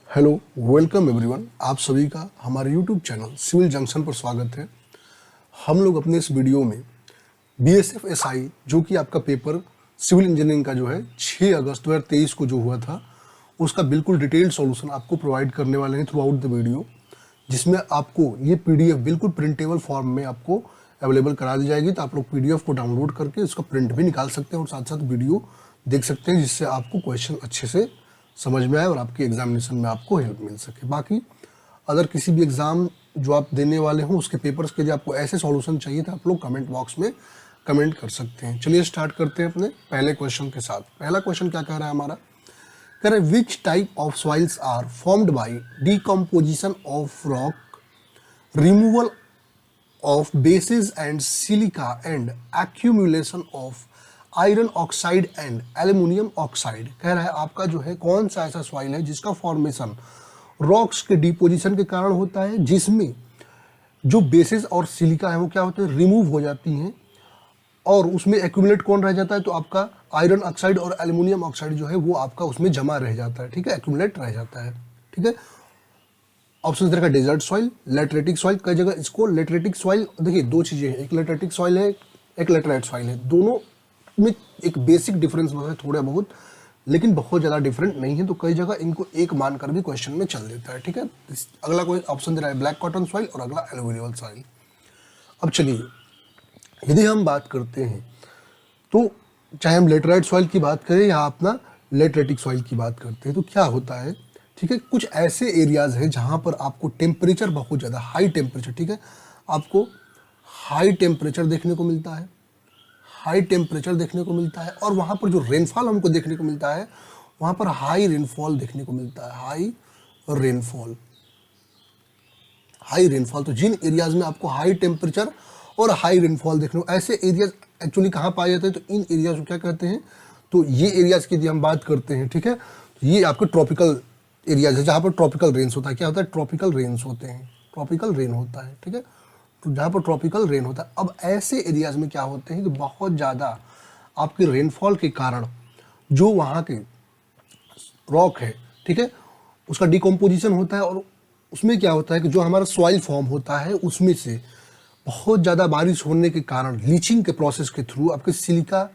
Hello, welcome everyone. आप सभी का हमारे यूट्यूब चैनल सिविल जंक्शन पर स्वागत है। हम लोग अपने इस वीडियो में बीएसएफ एसआई जो कि आपका पेपर सिविल इंजीनियरिंग का जो है 6 अगस्त 2023 को जो हुआ था उसका बिल्कुल डिटेल्ड सॉल्यूशन आपको प्रोवाइड करने वाले हैं थ्रू आउट द वीडियो, जिसमें आपको ये पीडीएफ बिल्कुल प्रिंटेबल फॉर्म में आपको अवेलेबल करा दी जाएगी। तो आप लोग पीडीएफ को डाउनलोड करके उसका प्रिंट भी निकाल सकते हैं और साथ साथ वीडियो देख सकते हैं, जिससे आपको क्वेश्चन अच्छे से समझ में आए और आपके एग्जामिनेशन में आपको हेल्प मिल सके। बाकी अगर किसी भी एग्ज़ाम जो आप देने वाले हो उसके पेपर्स के लिए आपको ऐसे सॉल्यूशन चाहिए तो आप लोग कमेंट बॉक्स में कमेंट कर सकते हैं। चलिए स्टार्ट करते हैं अपने पहले क्वेश्चन के साथ। पहला क्वेश्चन क्या कह रहा है हमारा, कह रहा है which type of soils are formed by decomposition of rock, removal of bases and silica and accumulation of iron oxide and aluminium oxide. कह रहा है आपका जो है कौन सा ऐसा सॉइल है जिसका फॉर्मेशन रॉक्स के डिपोजिशन के कारण होता है, जिसमें जो बेसिस और सिलिका है वो क्या होते हैं, रिमूव हो जाती हैं और उसमें एक्यूमुलेट कौन रह जाता है, तो आपका आयरन ऑक्साइड और एल्यूमिनियम ऑक्साइड जो है वो आपका उसमें जमा रह जाता है। ठीक है, एक्यूमुलेट रह जाता है। ठीक है, ऑप्शन तरह का डेजर्ट सॉइल, लेटरेटिक सॉइल। कई जगह इसको लेटरेटिक सॉइल, देखिए दो चीज़ें हैं, एक लेटरेटिक सॉइल है एक लेटराइट सॉइल है, दोनों में एक बेसिक डिफरेंस है थोड़ा बहुत, लेकिन बहुत ज़्यादा डिफरेंट नहीं है। तो कई जगह इनको एक मानकर भी क्वेश्चन में चल देता है। ठीक है, अगला कोई ऑप्शन दे रहा है ब्लैक कॉटन सॉइल और अगला एलुवियल सॉइल। अब चलिए यदि हम बात करते हैं तो चाहे हम लेटराइट सॉइल की बात करें या अपना लेटरेटिक सॉइल की बात करते हैं तो क्या होता है, ठीक है, कुछ ऐसे एरियाज हैं जहाँ पर आपको टेम्परेचर बहुत ज़्यादा हाई टेम्परेचर, ठीक है, आपको हाई टेम्परेचर देखने को मिलता है, हाई टेम्परेचर देखने को मिलता है और वहाँ पर जो रेनफॉल हमको देखने को मिलता है वहाँ पर हाई रेनफॉल देखने को मिलता है, हाई रेनफॉल, हाई रेनफॉल। तो जिन एरियाज में आपको हाई टेम्परेचर और हाई रेनफॉल देखने को, ऐसे एरियाज एक्चुअली कहाँ पाए जाते हैं, तो इन एरियाज को क्या कहते हैं, तो ये एरियाज की यदि हम बात करते हैं, ठीक है, तो ये आपके ट्रॉपिकल एरियाज है जहाँ पर ट्रॉपिकल रेन्स होता है। क्या होता है, ट्रॉपिकल रेन्स होते हैं, ट्रॉपिकल रेन होता है। ठीक है, तो जहाँ पर ट्रॉपिकल रेन होता है, अब ऐसे एरियाज में क्या होते हैं कि बहुत ज़्यादा आपके रेनफॉल के कारण जो वहाँ के रॉक है, ठीक है, उसका डिकम्पोजिशन होता है और उसमें क्या होता है कि जो हमारा सॉइल फॉर्म होता है उसमें से बहुत ज़्यादा बारिश होने के कारण लीचिंग के प्रोसेस के थ्रू आपके सिलिका,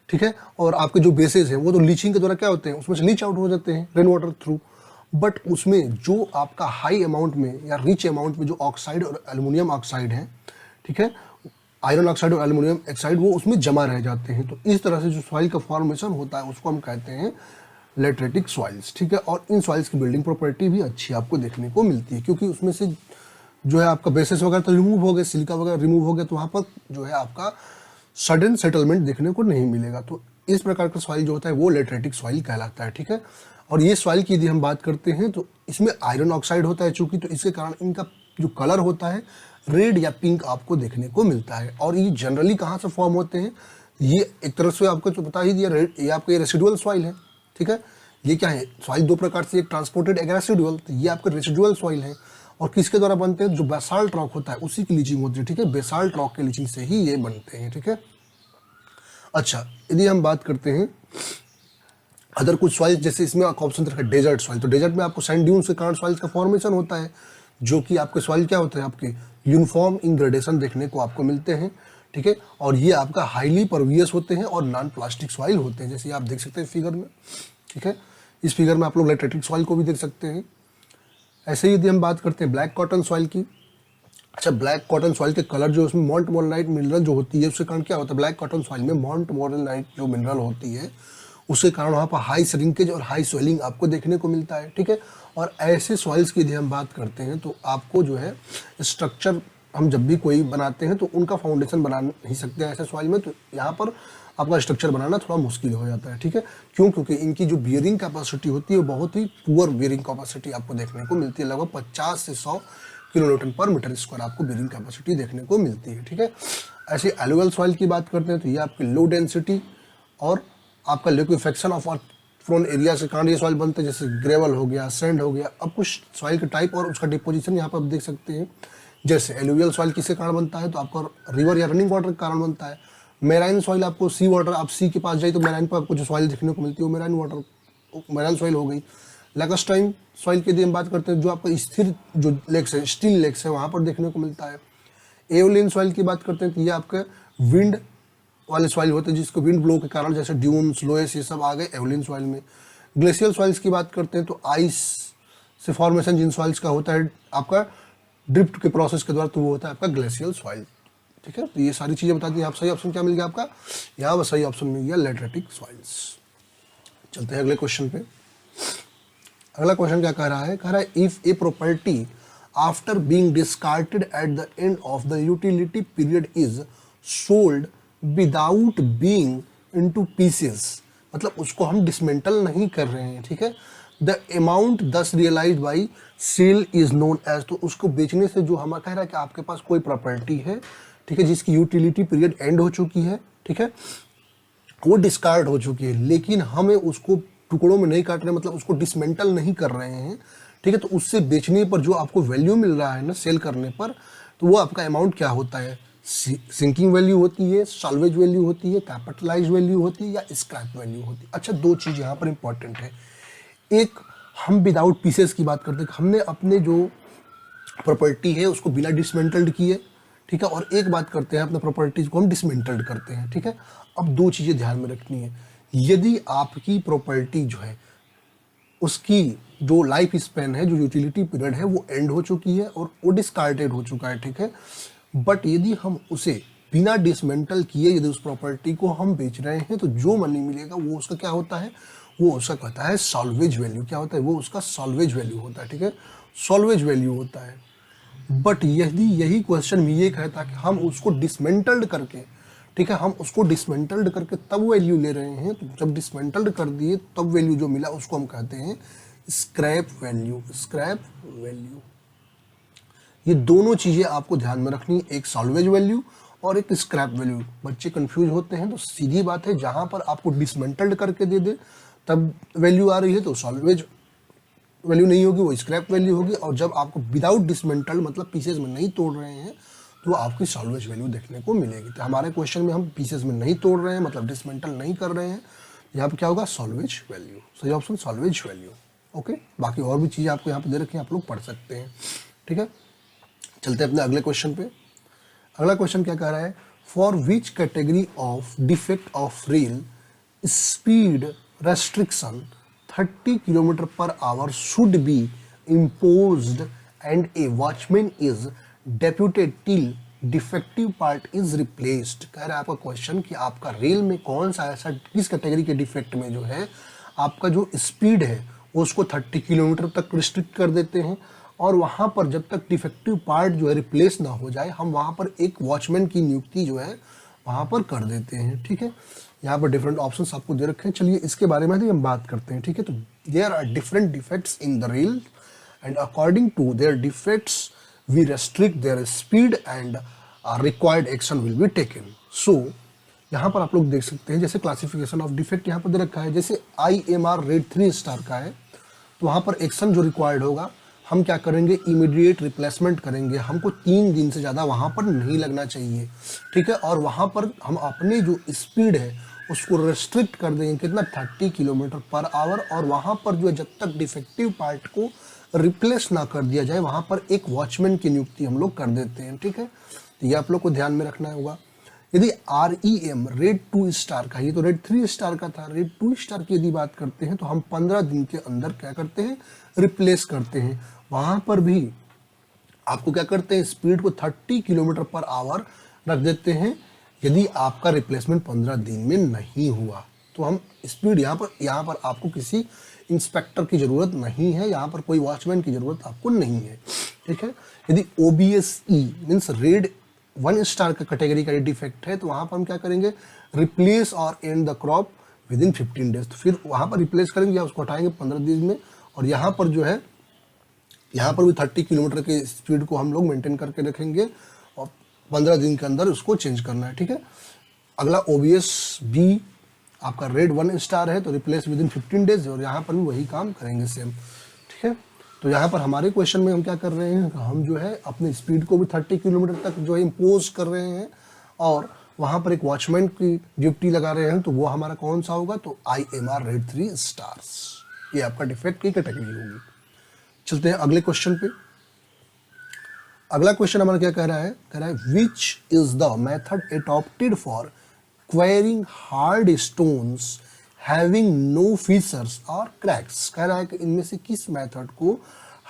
ठीक है, और आपके जो बेसेस हैं वो तो लीचिंग के द्वारा क्या होते हैं, उसमें से लीच आउट हो जाते हैं रेन वाटर थ्रू। बट उसमें जो आपका हाई अमाउंट में या रिच अमाउंट में जो ऑक्साइड और एल्युमिनियम ऑक्साइड है, ठीक है, आयरन ऑक्साइड और एल्युमिनियम ऑक्साइड, वो उसमें जमा रह जाते हैं। तो इस तरह से जो सॉइल का फॉर्मेशन होता है उसको हम कहते हैं लेटरेटिक सॉइल्स। ठीक है, और इन सॉइल्स की बिल्डिंग प्रॉपर्टी भी अच्छी आपको देखने को मिलती है क्योंकि उसमें से जो है आपका बेसिस वगैरह तो रिमूव हो गए, सिलिका वगैरह रिमूव हो गया, तो वहाँ पर जो है आपका सडन सेटलमेंट देखने को नहीं मिलेगा। तो इस प्रकार का सॉइल जो होता है वो लेटरेटिक सॉइल कहलाता है। ठीक है, और ये सॉइल की यदि हम बात करते हैं तो इसमें आयरन ऑक्साइड होता है चूंकि, तो इसके कारण इनका जो कलर होता है रेड या पिंक आपको देखने को मिलता है। और ये जनरली कहाँ से फॉर्म होते हैं, ये एक तरह से आपको जो बता ही दिया, ये आपका रेसिडुअल सॉइल है। ठीक है, ये क्या है, सॉइल दो प्रकार से, एक ट्रांसपोर्टेड एक रेसिडुअल। तो ये आपका रेसिडुअल सॉइल है और किसके द्वारा बनते हैं, जो बेसाल्ट रॉक होता है उसी की लीचिंग होती है। ठीक है, बेसाल्ट रॉक के लीचिंग से ही ये बनते हैं। ठीक है, अच्छा यदि हम बात करते हैं अदर कुछ सॉइल, जैसे इसमें आपका ऑप्शन रखा है डेजर्ट सॉइल, तो डेजर्ट में आपको सैंड ड्यून्स के कारण सॉइल्स का फॉर्मेशन होता है, जो कि आपके सॉइल क्या होते हैं, आपके यूनिफॉर्म इन ग्रेडेशन देखने को आपको मिलते हैं। ठीक है, और ये आपका हाईली परवियस होते हैं और नॉन प्लास्टिक सॉइल होते हैं, जैसे आप देख सकते हैं फिगर में। ठीक है, इस फिगर में आप लोग लेटरेटिक सॉइल को भी देख सकते हैं। ऐसे ही यदि हम बात करते हैं ब्लैक कॉटन सॉइल की, अच्छा ब्लैक कॉटन सॉइल के कलर जो उसमें मॉन्ट मोरनाइट मिनरल जो होती है उसके कारण क्या होता है, ब्लैक कॉटन सॉइल में मॉन्ट मोरनाइट जो मिनरल होती है उसके कारण वहाँ पर हाई श्रिंकेज और हाई स्वेलिंग आपको देखने को मिलता है। ठीक है, और ऐसे सॉइल्स की यदि हम बात करते हैं तो आपको जो है स्ट्रक्चर, हम जब भी कोई बनाते हैं तो उनका फाउंडेशन बना नहीं सकते हैं ऐसे सॉइल में, तो यहाँ पर आपका स्ट्रक्चर बनाना थोड़ा मुश्किल हो जाता है। ठीक है, क्यों, क्योंकि इनकी जो बियरिंग कैपेसिटी होती है वो बहुत ही पुअर बियरिंग कैपेसिटी आपको देखने को मिलती है, लगभग 50 से 100 किलोन्यूटन पर मीटर स्क्वायर आपको बियरिंग कैपेसिटी देखने को मिलती है। ठीक है, ऐसे एलुवियल सॉइल की बात करते हैं तो ये आपकी लो डेंसिटी और आपका liquefaction of earth prone area से कारण ये सॉइल बनते हैं, जैसे ग्रेवल हो गया, सैंड हो गया। अब कुछ सॉइल के टाइप और उसका डिपोजिशन यहाँ पर आप देख सकते हैं, जैसे एलुवियल सॉइल किसके कारण बनता है, तो आपका रिवर या रनिंग वाटर के कारण बनता है। मेराइन सॉइल आपको सी वाटर, आप सी के पास जाइए तो मेराइन पर आपको जो सॉइल देखने को मिलती है वो मेराइन वाटर, मेराइन सॉइल हो गई। लैकोस्टाइन सॉइल की यदि हम बात करते हैं, जो आपका स्थिर जो लेक्स है, स्टील लेक्स है, वहाँ पर देखने को मिलता है। एओलियन सॉइल की बात करते हैं तो ये आपका विंड वाले सॉइल होते हैं, जिसको विंड ब्लो के कारण जैसे ड्यून्स, लोएस, ये सब आ गए एओलियन सॉइल में। ग्लेशियल सॉइल्स की बात करते हैं तो आइस से फॉर्मेशन जिन सॉइल्स का होता है आपका ड्रिफ्ट के प्रोसेस के द्वारा, तो वो होता है आपका ग्लेशियल सॉइल। ठीक है, तो ये सारी चीज़ें बता दी। आप सही ऑप्शन क्या मिल गया आपका, यहाँ पर सही ऑप्शन मिल गया लेटरेटिक सॉइल्स। चलते हैं अगले क्वेश्चन पे। अगला क्वेश्चन क्या कह रहा है, कह रहा है if a property after being discarded at the end of the utility period is sold without being into pieces, मतलब उसको हम डिसमेंटल नहीं कर रहे हैं। ठीक है, the amount thus realised by sale is known as, तो उसको बेचने से जो हमारा कह रहा है कि आपके पास कोई प्रॉपर्टी है, ठीक है, जिसकी यूटिलिटी पीरियड एंड हो चुकी है, ठीक है, वो डिस्कार्ड हो चुकी है, लेकिन हमें उसको टुकड़ों में नहीं काट रहे, मतलब उसको डिसमेंटल नहीं कर रहे हैं। ठीक है, तो उससे बेचने पर जो आपको वैल्यू मिल रहा है ना सेल करने पर, तो वो आपका अमाउंट क्या होता है, सिंकिंग वैल्यू होती है, सॉल्वेज वैल्यू होती है, कैपिटलाइज वैल्यू होती है, या स्क्रैप वैल्यू होती है। अच्छा, दो चीज़ यहाँ पर इंपॉर्टेंट है। एक, हम विदाउट पीसेस की बात करते हैं, हमने अपने जो प्रॉपर्टी है उसको बिना डिसमेंटल्ड किए, ठीक है, और एक बात करते हैं अपने प्रॉपर्टीज को हम डिसमेंटल्ड करते हैं। ठीक है, अब दो चीज़ें ध्यान में रखनी है। यदि आपकी प्रॉपर्टी जो है उसकी जो लाइफ स्पैन है, जो यूटिलिटी पीरियड है, वो एंड हो चुकी है और वो डिस्कार्डेड हो चुका है, ठीक है, बट यदि हम उसे बिना डिसमेंटल किए यदि उस प्रॉपर्टी को हम बेच रहे हैं, तो जो मनी मिलेगा वो उसका क्या होता है, वो उसका कहता है सॉल्वेज वैल्यू। क्या होता है, वो उसका सॉल्वेज वैल्यू होता है। ठीक है, सॉल्वेज वैल्यू होता है। बट यदि यही क्वेश्चन में ये कहता कि हम उसको डिसमेंटल्ड करके, ठीक है, हम उसको डिसमेंटल्ड करके तब वैल्यू ले रहे हैं, तो जब डिसमेंटल्ड कर दिए तब वैल्यू जो मिला उसको हम कहते हैं स्क्रैप वैल्यू। स्क्रैप वैल्यू, ये दोनों चीज़ें आपको ध्यान में रखनी है, एक सॉल्वेज वैल्यू और एक स्क्रैप वैल्यू। बच्चे कंफ्यूज होते हैं, तो सीधी बात है, जहाँ पर आपको डिसमेंटल्ड करके दे दे तब वैल्यू आ रही है तो सॉल्वेज वैल्यू नहीं होगी, वो स्क्रैप वैल्यू होगी, और जब आपको विदाउट डिसमेंटल मतलब पीसेज में नहीं तोड़ रहे हैं तो आपकी सॉल्वेज वैल्यू देखने को मिलेगी। तो हमारे क्वेश्चन में हम पीसेज में नहीं तोड़ रहे हैं, मतलब डिसमेंटल नहीं कर रहे हैं, यहाँ पे क्या होगा, सॉल्वेज वैल्यू। सही ऑप्शन सॉल्वेज वैल्यू। ओके, बाकी और भी चीज़ें आपको यहाँ पे दे रखी हैं, आप लोग पढ़ सकते हैं। ठीक है, चलते हैं अपने अगले क्वेश्चन पे। अगला क्वेश्चन क्या कह रहा है, for which category of defect of rail speed restriction 30 kilometre per hour should be imposed and a watchman is deputed till defective part is replaced। कह रहा है आपका क्वेश्चन कि आपका रेल में कौन सा ऐसा, किस कैटेगरी के डिफेक्ट में जो है आपका जो स्पीड है उसको 30 किलोमीटर तक रिस्ट्रिक्ट कर देते हैं, और वहाँ पर जब तक डिफेक्टिव पार्ट जो है रिप्लेस ना हो जाए, हम वहाँ पर एक वॉचमैन की नियुक्ति जो है वहाँ पर कर देते हैं। ठीक है, यहाँ पर डिफरेंट ऑप्शंस आपको दे रखे हैं, चलिए इसके बारे में भी हम बात करते हैं। ठीक है, तो there are different defects in the rail and according to their defects we restrict their speed and required action will be taken। so यहाँ पर आप लोग देख सकते हैं, जैसे क्लासिफिकेशन ऑफ डिफेक्ट यहाँ पर दे रखा है, जैसे IMR रेट 3 स्टार का है, तो वहाँ पर एक्शन जो रिक्वायर्ड होगा, हम क्या करेंगे, इमीडिएट रिप्लेसमेंट करेंगे, हमको 3 दिन से ज़्यादा वहाँ पर नहीं लगना चाहिए। ठीक है, और वहाँ पर हम अपनी जो स्पीड है उसको रेस्ट्रिक्ट कर देंगे, कितना, 30 किलोमीटर पर आवर, और वहाँ पर जो है जब तक डिफेक्टिव पार्ट को रिप्लेस ना कर दिया जाए वहाँ पर एक वॉचमैन की नियुक्ति हम लोग कर देते हैं। ठीक है, तो ये आप लोग को ध्यान में रखना होगा। यदि REM रेट 2 स्टार का, ये तो रेट 3 स्टार का था, रेट 2 स्टार की यदि बात करते हैं तो हम 15 दिन के अंदर क्या करते हैं, रिप्लेस करते हैं। वहाँ पर भी आपको क्या करते हैं, स्पीड को 30 किलोमीटर पर आवर रख देते हैं। यदि आपका रिप्लेसमेंट 15 दिन में नहीं हुआ तो हम स्पीड यहाँ पर आपको किसी इंस्पेक्टर की ज़रूरत नहीं है, यहाँ पर कोई वॉचमैन की ज़रूरत आपको नहीं है। ठीक है, यदि OBSE मीन्स रेड 1 स्टार का कैटेगरी का डिफेक्ट है, तो वहाँ पर हम क्या करेंगे, रिप्लेस और and the crop with in 15 days, तो फिर वहाँ पर रिप्लेस करेंगे या उसको हटाएंगे 15 दिन में, और यहाँ पर जो है, यहाँ पर भी 30 किलोमीटर के स्पीड को हम लोग मेंटेन करके रखेंगे और 15 दिन के अंदर उसको चेंज करना है। ठीक है, अगला OBSB आपका रेड 1 स्टार है, तो रिप्लेस विद इन 15 डेज, और यहाँ पर भी वही काम करेंगे सेम। ठीक है, तो यहाँ पर हमारे क्वेश्चन में हम क्या कर रहे हैं, हम जो है अपनी स्पीड को भी 30 किलोमीटर तक जो है इम्पोज कर रहे हैं, और वहाँ पर एक वॉचमैन की ड्यूटी लगा रहे हैं, तो वो हमारा कौन सा होगा, तो IMR रेड 3 स्टार्स। ये आपका डिफेक्ट की कैटेगरी होगी। चलते हैं अगले क्वेश्चन पे। अगला क्वेश्चन हमारा क्या कह रहा है, कह रहा है विच is the method adopted for quarrying hard stones having no features और क्रैक्स। कह रहा है कि इनमें से किस मेथड को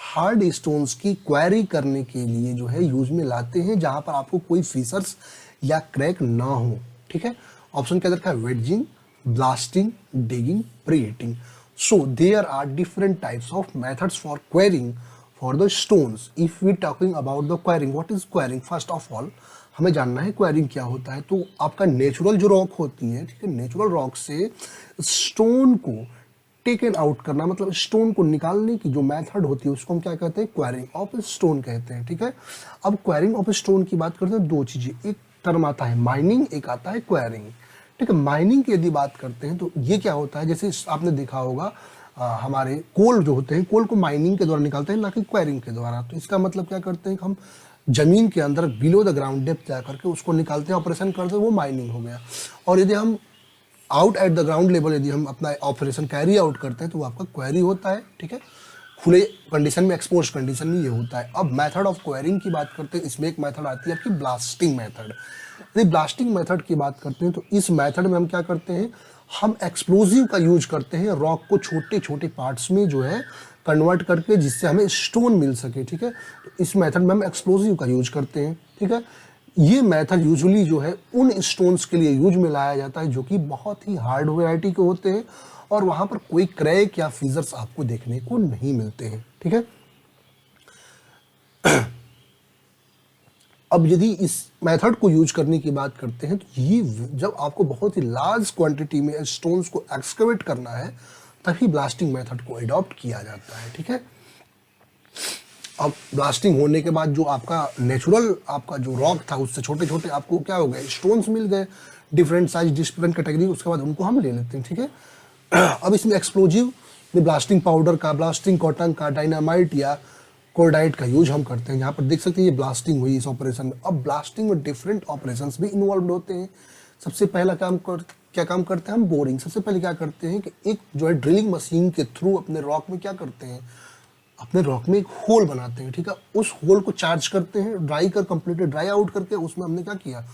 हार्ड स्टोन्स की क्वेरी करने के लिए जो है यूज में लाते हैं जहां पर आपको कोई फीचर्स या क्रैक ना हो। ठीक है, ऑप्शन क्या रखा है, wedging, blasting, digging, preheating. So there are different types of methods for quarrying for the stones. If we talking about the quarrying, what is quarrying, first of all हमें जानना है क्वेरिंग क्या होता है। तो आपका नेचुरल जो रॉक होती है, ठीक है, नेचुरल रॉक से स्टोन को टेकन आउट करना, मतलब स्टोन को निकालने की जो मेथड होती है उसको हम क्या कहते हैं, क्वेरिंग ऑफ स्टोन कहते हैं। ठीक है, अब क्वेरिंग ऑफ स्टोन की बात करते हैं, दो चीजें, एक टर्म आता है माइनिंग, एक आता है क्वेरिंग। ठीक है, माइनिंग की यदि बात करते हैं तो ये क्या होता है, जैसे आपने देखा होगा हमारे कोल जो होते हैं, कोल को माइनिंग के द्वारा निकालते हैं ना कि क्वेरिंग के द्वारा। तो इसका मतलब क्या करते हैं कि हम जमीन के अंदर बिलो द ग्राउंड डेप्थ जा करके उसको निकालते हैं, ऑपरेशन करते हैं, वो माइनिंग हो गया। और यदि हम out at the ground level यदि हम अपना ऑपरेशन कैरी आउट करते हैं तो वो आपका क्वेरी होता है। ठीक है, खुले कंडीशन में, एक्सपोज कंडीशन में ये होता है। अब मेथड ऑफ क्वेरिंग की बात करते हैं, इसमें एक मेथड आती है आपकी ब्लास्टिंग मेथड। यदि ब्लास्टिंग मेथड की बात करते हैं तो इस मेथड में हम क्या करते हैं, हम एक्सप्लोजिव का यूज करते हैं, रॉक को छोटे छोटे पार्ट्स में जो है कन्वर्ट करके जिससे हमें स्टोन मिल सके। ठीक है, तो इस मेथड में हम एक्सप्लोजिव का यूज करते हैं। ठीक है, ये मेथड यूजुअली जो है उन स्टोन्स के लिए यूज में लाया जाता है जो कि बहुत ही हार्ड वैरायटी के होते हैं और वहां पर कोई क्रैक या फीचर्स आपको देखने को नहीं मिलते हैं। ठीक है, अब यदि इस मेथड को यूज करने की बात करते हैं तो ये जब आपको बहुत ही लार्ज क्वांटिटी में स्टोन्स को एक्सकवेट करना है तभी ब्लास्टिंग मेथड को अडॉप्ट किया जाता है। ठीक है, अब ब्लास्टिंग होने के बाद जो आपका नेचुरल आपका जो रॉक था उससे छोटे छोटे आपको क्या हो गए, स्टोन्स मिल गए, डिफरेंट साइज, डिफरेंट कैटेगरी, उसके बाद उनको हम ले लेते हैं। ठीक है, अब इसमें एक्सप्लोजिव में ब्लास्टिंग पाउडर का, ब्लास्टिंग कॉटन का, डायनामाइट या कोर्डाइट का यूज हम करते हैं। यहाँ पर देख सकते हैं ये ब्लास्टिंग हुई इस ऑपरेशन में। अब ब्लास्टिंग में डिफरेंट ऑपरेशंस भी इन्वॉल्व होते हैं। सबसे पहला क्या काम करते हैं हम, बोरिंग। सबसे पहले क्या करते हैं कि एक जो है ड्रिलिंग मशीन के थ्रू अपने रॉक में क्या करते हैं, अपने रॉक में एक होल बनाते हैं। ठीक है, उस होल को चार्ज करते हैं, ड्राई कर, कंप्लीटली ड्राई आउट करके उसमें हमने क्या किया,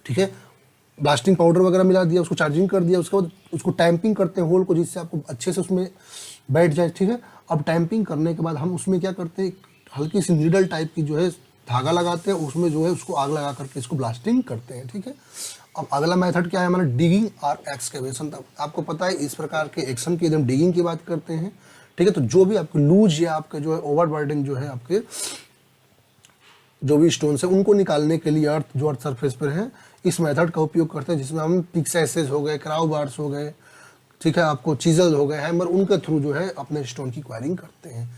ठीक है, ब्लास्टिंग पाउडर वगैरह मिला दिया, उसको चार्जिंग कर दिया, उसके बाद उसको टैंपिंग करते हैं होल को जिससे आपको अच्छे से उसमें बैठ जाए। ठीक है, अब टैंपिंग करने के बाद हम उसमें क्या करते हैं, हल्की सी नीडल टाइप की जो है धागा लगाते हैं, उसमें जो है उसको आग लगा करके इसको ब्लास्टिंग करते हैं। ठीक है, अब अगला मेथड क्या है हमारा, डिगिंग और एक्सकेवेशन। आपको पता है इस प्रकार के एक्शन की एकदम डिगिंग की बात करते हैं। ठीक है, तो जो भी आपके लूज या आपके जो है ओवरबर्डन जो है आपके जो भी स्टोन्स है उनको निकालने के लिए जो अर्थ सरफेस पर है इस मेथड का उपयोग करते हैं, जिसमें हम पिक्सेसेस हो गए, क्राउ बार्स हो गए, ठीक है, आपको चीजल हो गए, हैमर, उनके थ्रू जो है अपने स्टोन की क्वायरिंग करते हैं।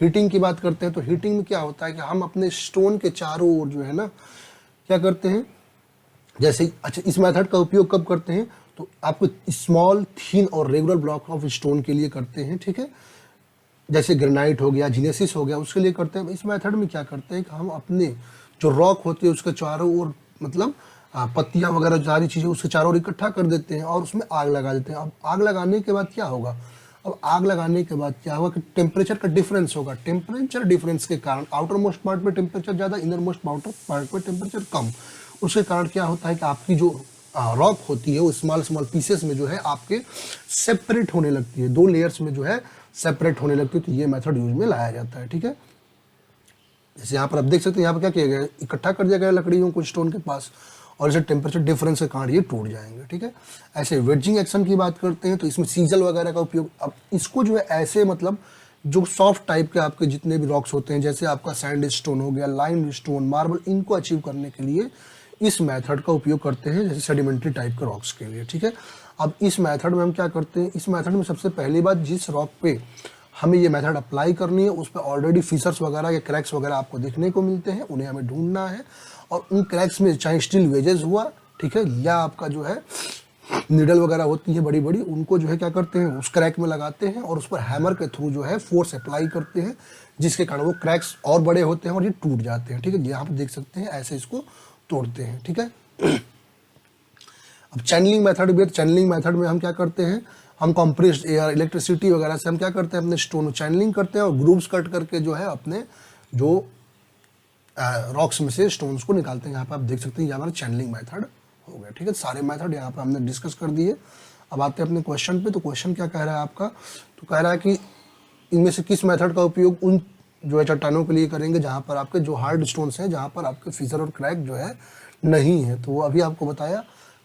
हीटिंग की बात करते हैं तो हीटिंग में क्या होता है कि हम अपने स्टोन के चारों ओर जो है ना क्या करते हैं, जैसे अच्छा इस मेथड का उपयोग कब करते हैं तो आपको स्मॉल, थीन और रेगुलर ब्लॉक ऑफ स्टोन के लिए करते हैं। ठीक है, जैसे ग्रेनाइट हो गया, जिनेसिस हो गया, उसके लिए करते हैं। इस मेथड में क्या करते हैं कि हम अपने जो रॉक होती है उसके चारों ओर मतलब पत्तियां वगैरह सारी चीज़ें उसके चारों ओर इकट्ठा कर देते हैं और उसमें आग लगा देते हैं। अब आग लगाने के बाद क्या होगा, अब आग लगाने के बाद क्या होगा कि टेम्परेचर का डिफरेंस होगा। टेम्परेचर डिफरेंस के कारण आउटर मोस्ट पार्ट में टेम्परेचर ज़्यादा, इनर मोस्ट पार्ट में टेम्परेचर कम। उसके कारण क्या होता है कि आपकी जो रॉक होती है वो स्मॉल स्मॉल पीसेस में जो है आपके सेपरेट होने लगती है, दो लेयर्स में जो है सेपरेट होने लगती है। तो ये मेथड यूज में लाया जाता है। ठीक है, जैसे यहाँ पर आप देख सकते हैं, यहाँ पर क्या किया गया, इकट्ठा कर दिया गया लकड़ियों को स्टोन के पास और इसे टेम्परेचर डिफरेंस के कारण ये टूट जाएंगे। ठीक है, ऐसे वेडजिंग एक्शन की बात करते हैं तो इसमें सीजल वगैरह का उपयोग, अब इसको जो है ऐसे मतलब जो सॉफ्ट टाइप के आपके जितने भी रॉक्स होते हैं, जैसे आपका सैंड स्टोन हो गया, लाइम स्टोन, मार्बल, इनको अचीव करने के लिए इस मेथड का उपयोग करते हैं, जैसे सेडिमेंट्री टाइप के रॉक्स के लिए। ठीक है, अब इस मेथड में हम क्या करते हैं, इस मेथड में सबसे पहली बात जिस रॉक पे हमें ये मेथड अप्लाई करनी है उस पर ऑलरेडी फीचर्स वगैरह या क्रैक्स वगैरह आपको देखने को मिलते हैं, उन्हें हमें ढूंढना है और उन क्रैक्स में चाहे स्टील वेजेस हुआ, ठीक है, या आपका जो है नीडल वगैरह होती है बड़ी बड़ी, उनको जो है क्या करते हैं उस क्रैक में लगाते हैं और उस पर हैमर के थ्रू जो है फोर्स अप्लाई करते हैं, जिसके कारण वो क्रैक्स और बड़े होते हैं और ये टूट जाते हैं। ठीक है, यहाँ पर देख सकते हैं ऐसे इसको तोड़ते हैं। ठीक है, अब चैनलिंग मेथड भी है, चैनलिंग मेथड में हम क्या करते हैं, हम कंप्रेस्ड एयर, इलेक्ट्रिसिटी वगैरह से हम क्या करते हैं, अपने स्टोन चैनलिंग करते हैं और ग्रुप्स कट करके जो है अपने जो रॉक्स में से स्टोन्स को निकालते हैं। यहाँ पे आप देख सकते हैं ये हमारा चैनलिंग मेथड हो गया। ठीक है, सारे मेथड यहाँ पे हमने डिस्कस कर दिए। अब आते हैं अपने क्वेश्चन पे। तो क्वेश्चन क्या कह रहा है आपका, तो कह रहा है कि इनमें से किस मेथड का उपयोग उन जो है चट्टानों के लिए करेंगे जहाँ पर आपके जो हार्ड स्टोन्स हैं, जहाँ पर आपके फीचर और क्रैक जो है नहीं है। तो वो अभी आपको बताया,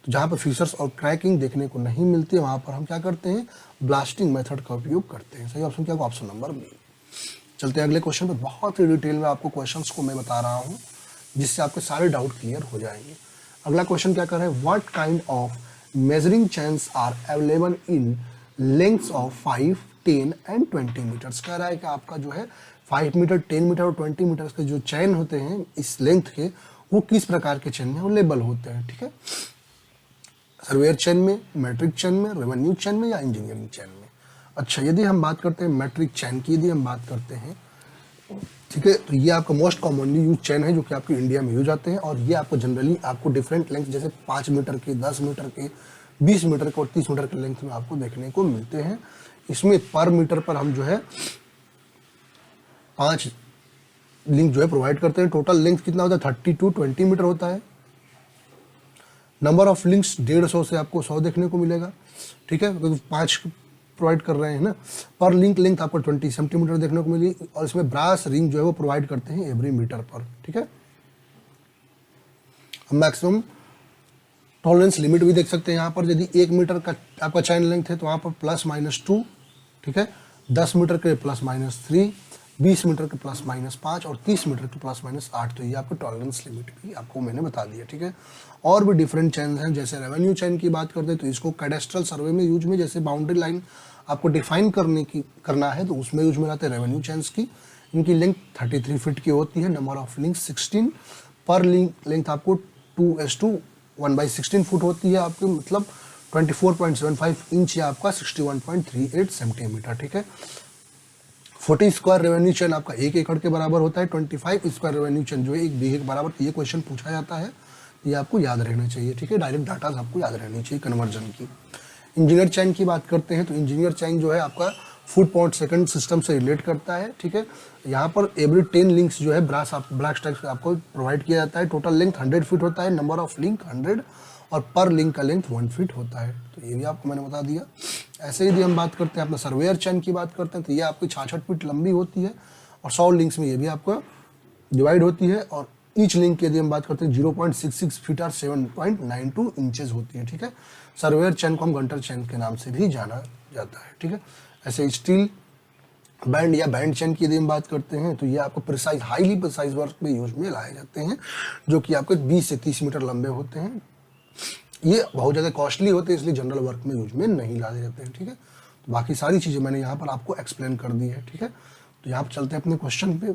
तो जहाँ पर फीचर्स और क्रैकिंग देखने को नहीं मिलती है वहाँ पर हम क्या करते हैं, ब्लास्टिंग मेथड का उपयोग करते हैं। सही ऑप्शन क्या होगा, ऑप्शन नंबर बी। चलते हैं अगले क्वेश्चन पर। बहुत ही डिटेल में आपको क्वेश्चंस को मैं बता रहा हूँ जिससे आपके सारे डाउट क्लियर हो जाएंगे। अगला क्वेश्चन क्या कर रहा है, what kind of measuring chains are available in lengths of 5, 10 and 20 metres. कह रहा है कि आपका जो है 5 मीटर, 10 मीटर और 20 मीटर्स के जो चैन होते हैं इस लेंथ के, वो किस प्रकार के चैन में अवेलेबल होते हैं। ठीक है, सर्वेयर चैन में, मैट्रिक चैन में, रेवेन्यू चैन में या इंजीनियरिंग चैन में। अच्छा, यदि हम बात करते हैं मैट्रिक चैन की, यदि हम बात करते हैं, ठीक है, तो ये आपका मोस्ट कॉमनली यूज चैन है जो कि आपके इंडिया में यूज आते हैं और ये आपको जनरली आपको डिफरेंट लेंथ जैसे 5 मीटर के, 10 मीटर के, 20 मीटर के और 30 मीटर के लेंथ में आपको देखने को मिलते हैं। इसमें पर मीटर पर हम जो है 5 लिंक जो है प्रोवाइड करते हैं। टोटल लेंथ कितना होता है, 30 to 20 मीटर होता है। नंबर ऑफ लिंक्स 150 से आपको 100 देखने को मिलेगा। ठीक है, क्योंकि 5 प्रोवाइड कर रहे हैं ना। पर लिंक लेंथ आपको 20 सेंटीमीटर देखने को मिली और इसमें ब्रास रिंग जो है वो प्रोवाइड करते हैं एवरी मीटर पर। ठीक है, हम मैक्सिमम टॉलरेंस लिमिट भी देख सकते हैं यहाँ पर। यदि 1 मीटर का आपका चैन लेंथ है तो वहाँ पर +-2, ठीक है, 10 मीटर के +-3, 20 मीटर के +-5 और 30 मीटर के +-8। तो ये आपको टॉलरेंस लिमिट भी आपको मैंने बता दिया। ठीक है, और भी डिफरेंट चैन हैं, जैसे रेवेन्यू चैन की बात करते हैं तो इसको कैडेस्ट्रल सर्वे में यूज में, जैसे बाउंड्री लाइन आपको डिफाइन करना है तो उसमें यूज में लाते हैं रेवेन्यू चैन्स की। इनकी लेंथ 33 फीट की होती है। नंबर ऑफ लिंक 16, पर लिंक लेंथ आपको 2:1/16 फुट होती है आपकी, मतलब 24.75 इंच या आपका 61.38 सेंटीमीटर। ठीक है, 40 स्क्वायर रेवेन्यू चैन आपका 1 एकड़ के बराबर होता है। 25 स्क्वायर रेवेन्यू चैन जो है 1 बीघे के बराबर। ये क्वेश्चन पूछा जाता है, ये आपको याद रहना चाहिए। ठीक है, डायरेक्ट डाटा आपको याद रहनी चाहिए कन्वर्जन की। इंजीनियर चैन की बात करते हैं तो इंजीनियर चैन जो है आपका फुट पर सेकंड सिस्टम से रिलेट करता है। ठीक है, यहाँ पर एवरी 10 लिंक्स जो है ब्रास स्टैक्स आपको प्रोवाइड किया जाता है। टोटल लेंथ 100 फीट होता है, नंबर ऑफ लिंक 100 और पर लिंक का लेंथ 1 फीट होता है। तो ये भी आपको मैंने बता दिया। ऐसे यदि हम बात करते हैं अपना सर्वेयर चैन की बात करते हैं तो ये आपकी 66 फीट लंबी होती है और 100 लिंक्स में ये भी आपको डिवाइड होती है। और ईच लिंक की यदि हम बात करते हैं 0.66 फीट और 7.92 इंचेस होती है। ठीक है, सर्वेयर चैन को हम गंटर चैन के नाम से भी जाना जाता है। ठीक है, ऐसे स्टील बैंड या बैंड चैन की यदि हम बात करते हैं तो ये आपको प्रिसाइज, हाईली प्रिसाइज वर्क में यूज में लाए जाते हैं, जो कि आपके 20 से 30 मीटर लंबे होते हैं। ये बहुत ज़्यादा कॉस्टली होते हैं, इसलिए जनरल वर्क में यूज में नहीं लाए जाते हैं। ठीक है, तो बाकी सारी चीज़ें मैंने यहाँ पर आपको एक्सप्लेन कर दी है। ठीक है, तो यहाँ पर चलते हैं अपने क्वेश्चन पे।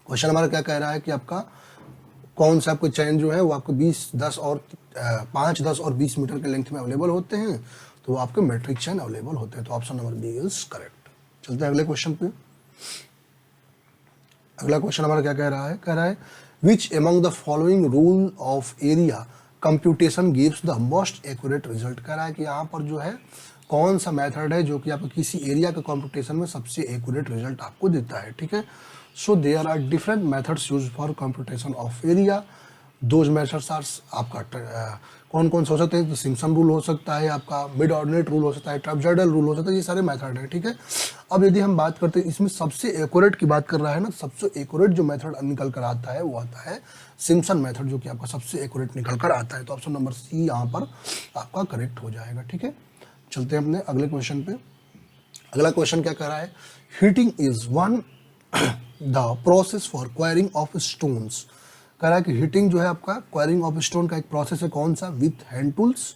क्वेश्चन हमारा क्या कह रहा है कि आपका कौन सा आपको चैन जो है वो आपको 20, 10 और 5, 10 और 20 मीटर के लेंथ में अवेलेबल होते हैं, तो वो आपके मैट्रिक चैन अवेलेबल होते हैं। तो option number B is correct. चलते हैं अगले क्वेश्चन पे। अगला क्वेश्चन हमारा क्या कह रहा है which among the following rule of area computation gives the most accurate result. कह रहा है कि यहाँ पर जो है कौन सा मेथड है जो कि आपको किसी एरिया के कंप्यूटेशन में सबसे एक्यूरेट रिजल्ट आपको देता है। ठीक है, so there are different methods use for computation of area. Those methods are आपका कौन कौन से हो सकते हैं, तो सिम्पसन रूल हो सकता है, आपका मिड ऑर्डिनेट रूल हो सकता है, ट्रापेजॉइडल रूल हो सकता है, ये सारे मेथड हैं। ठीक है, अब यदि हम बात करते हैं इसमें सबसे एक्यूरेट की बात कर रहा है ना, सबसे एक्यूरेट जो मेथड निकल कर आता है वो आता है सिम्पसन मेथड, जो कि आपका सबसे एक्यूरेट निकल कर आता है। तो ऑप्शन नंबर सी यहाँ पर आपका करेक्ट हो जाएगा। ठीक है, चलते हैं अपने अगले क्वेश्चन पे। अगला क्वेश्चन क्या कह रहा है, heating is one the process for enquiring of stones. कह रहा है कि हीटिंग जो है आपका क्वायरिंग ऑफ स्टोन का एक प्रोसेस है। कौन सा, with hand tools,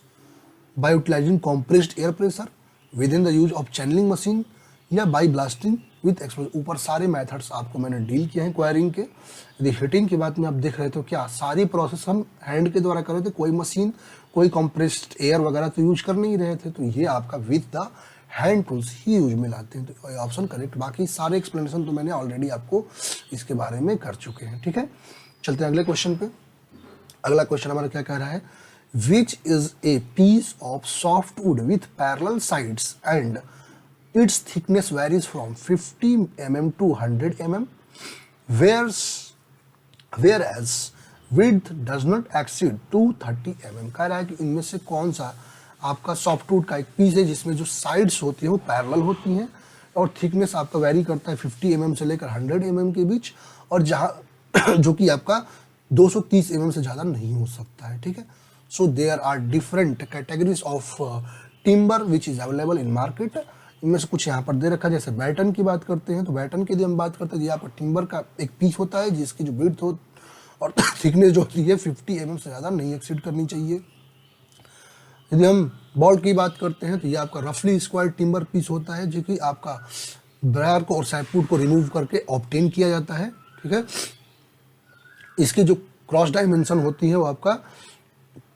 by utilising compressed air pressure, within the use of channeling machine, या बाय ब्लास्टिंग विथ एक्सप्लोजन। ऊपर सारे मेथड्स आपको मैंने डील किए हैं क्वायरिंग के। यदि हीटिंग की बात में आप देख रहे थे, क्या सारी प्रोसेस हम हैंड के द्वारा कर रहे थे, कोई मशीन, कोई कॉम्प्रेस्ड एयर वगैरह तो यूज कर नहीं रहे थे, तो ये आपका with the hand tools he use में लाते हैं। तो ऑप्शन करेक्ट। बाकी सारे एक्सप्लेनेशन तो मैंने ऑलरेडी आपको इसके बारे में कर चुके हैं। ठीक है, चलते हैं अगले क्वेश्चन पे। अगला क्वेश्चन हमारा क्या कह रहा है, which is a piece of softwood with parallel sides and its thickness varies from 50 mm to 100 mm, whereas width does not exceed 230 mm। कह रहा है कि इनमें से कौन सा आपका सॉफ्टवुड का एक पीस है जिसमें जो साइड्स होती हैं वो पैरेलल होती हैं और थिकनेस आपका वेरी करता है 50 mm से लेकर 100 mm के बीच, और जहाँ जो कि आपका 230 mm से ज़्यादा नहीं हो सकता है, ठीक है। So there are different categories of timber which is available in market. इनमें से कुछ यहाँ पर दे रखा है, जैसे बैटन की बात करते हैं तो बैटन की यदि हम बात करते हैं यहाँ पर टिम्बर का एक पीस होता है जिसकी जो विड्थ हो और थिकनेस जो होती है 50 mm से ज़्यादा नहीं एक्सीड करनी चाहिए। यदि हम बॉल्ट की बात करते हैं तो ये आपका रफली स्क्वायर टिम्बर पीस होता है जो कि आपका ब्रायर को और सैपवुड को रिमूव करके ऑब्टेन किया जाता है, ठीक है। इसकी जो क्रॉस डायमेंशन होती है वो आपका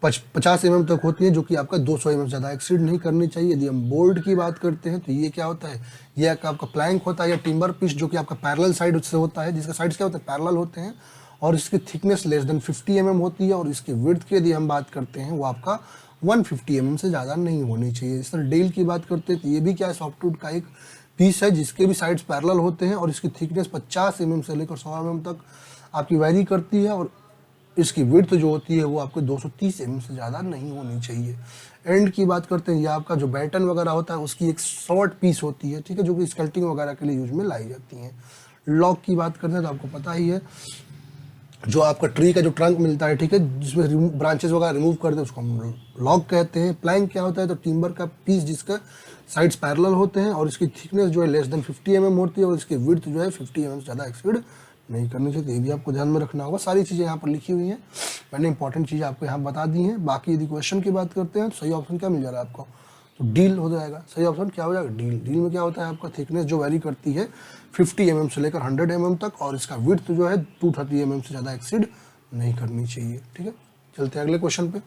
50 mm तक होती है जो कि आपका 200 mm ज़्यादा एक्सीड नहीं करनी चाहिए। यदि हम बोल्ट की बात करते हैं तो ये क्या होता है, ये आपका प्लैंक होता है या टिम्बर पीस जो कि आपका पैरेलल साइड से होता है, जिसके साइड्स क्या होते हैं पैरेलल होते हैं, और इसकी थिकनेस लेस देन 50 mm होती है, और इसकी विड्थ की यदि हम बात करते हैं वो आपका 150 mm से ज़्यादा नहीं होनी चाहिए। इस तरह डेल की बात करते हैं तो ये भी क्या है, सॉफ्टवुड का एक पीस है जिसके भी साइड्स पैरेलल होते हैं और इसकी थिकनेस 50 mm से लेकर 100 mm तक आपकी वैरी करती है, और इसकी विड्थ जो होती है वो आपको 230 mm से ज़्यादा नहीं होनी चाहिए। एंड की बात करते हैं, ये आपका जो बैटन वगैरह होता है उसकी एक शॉर्ट पीस होती है, ठीक है, जो कि स्कल्टिंग वगैरह के लिए यूज में लाई जाती हैं। लॉक की बात करते हैं तो आपको पता ही है, जो आपका ट्री का जो ट्रंक मिलता है, ठीक है, जिसमें ब्रांचेस वगैरह रिमूव करते हैं उसको हम लॉक कहते हैं। प्लैंक क्या होता है, तो टिम्बर का पीस जिसका साइड्स पैरेलल होते हैं और इसकी थिकनेस जो है लेस देन 50 mm होती है और इसकी विड्थ जो है 50 mm से ज़्यादा एक्सीड नहीं करनी चाहिए। ये भी आपको ध्यान में रखना होगा। सारी चीज़ें यहाँ पर लिखी हुई हैं, मैंने इंपॉर्टेंट चीज़ें आपको यहाँ बता दी हैं। बाकी यदि क्वेश्चन की बात करते हैं तो सही ऑप्शन क्या मिल जा रहा है आपको, तो डील हो जाएगा। सही ऑप्शन क्या हो जाएगा, डील। डील में क्या होता है, आपका थिकनेस जो वेरी करती है 50 mm से लेकर 100 mm तक, और इसका विड्थ जो है 230 mm से ज़्यादा एक्सीड नहीं करनी चाहिए, ठीक है। चलते हैं अगले क्वेश्चन पे।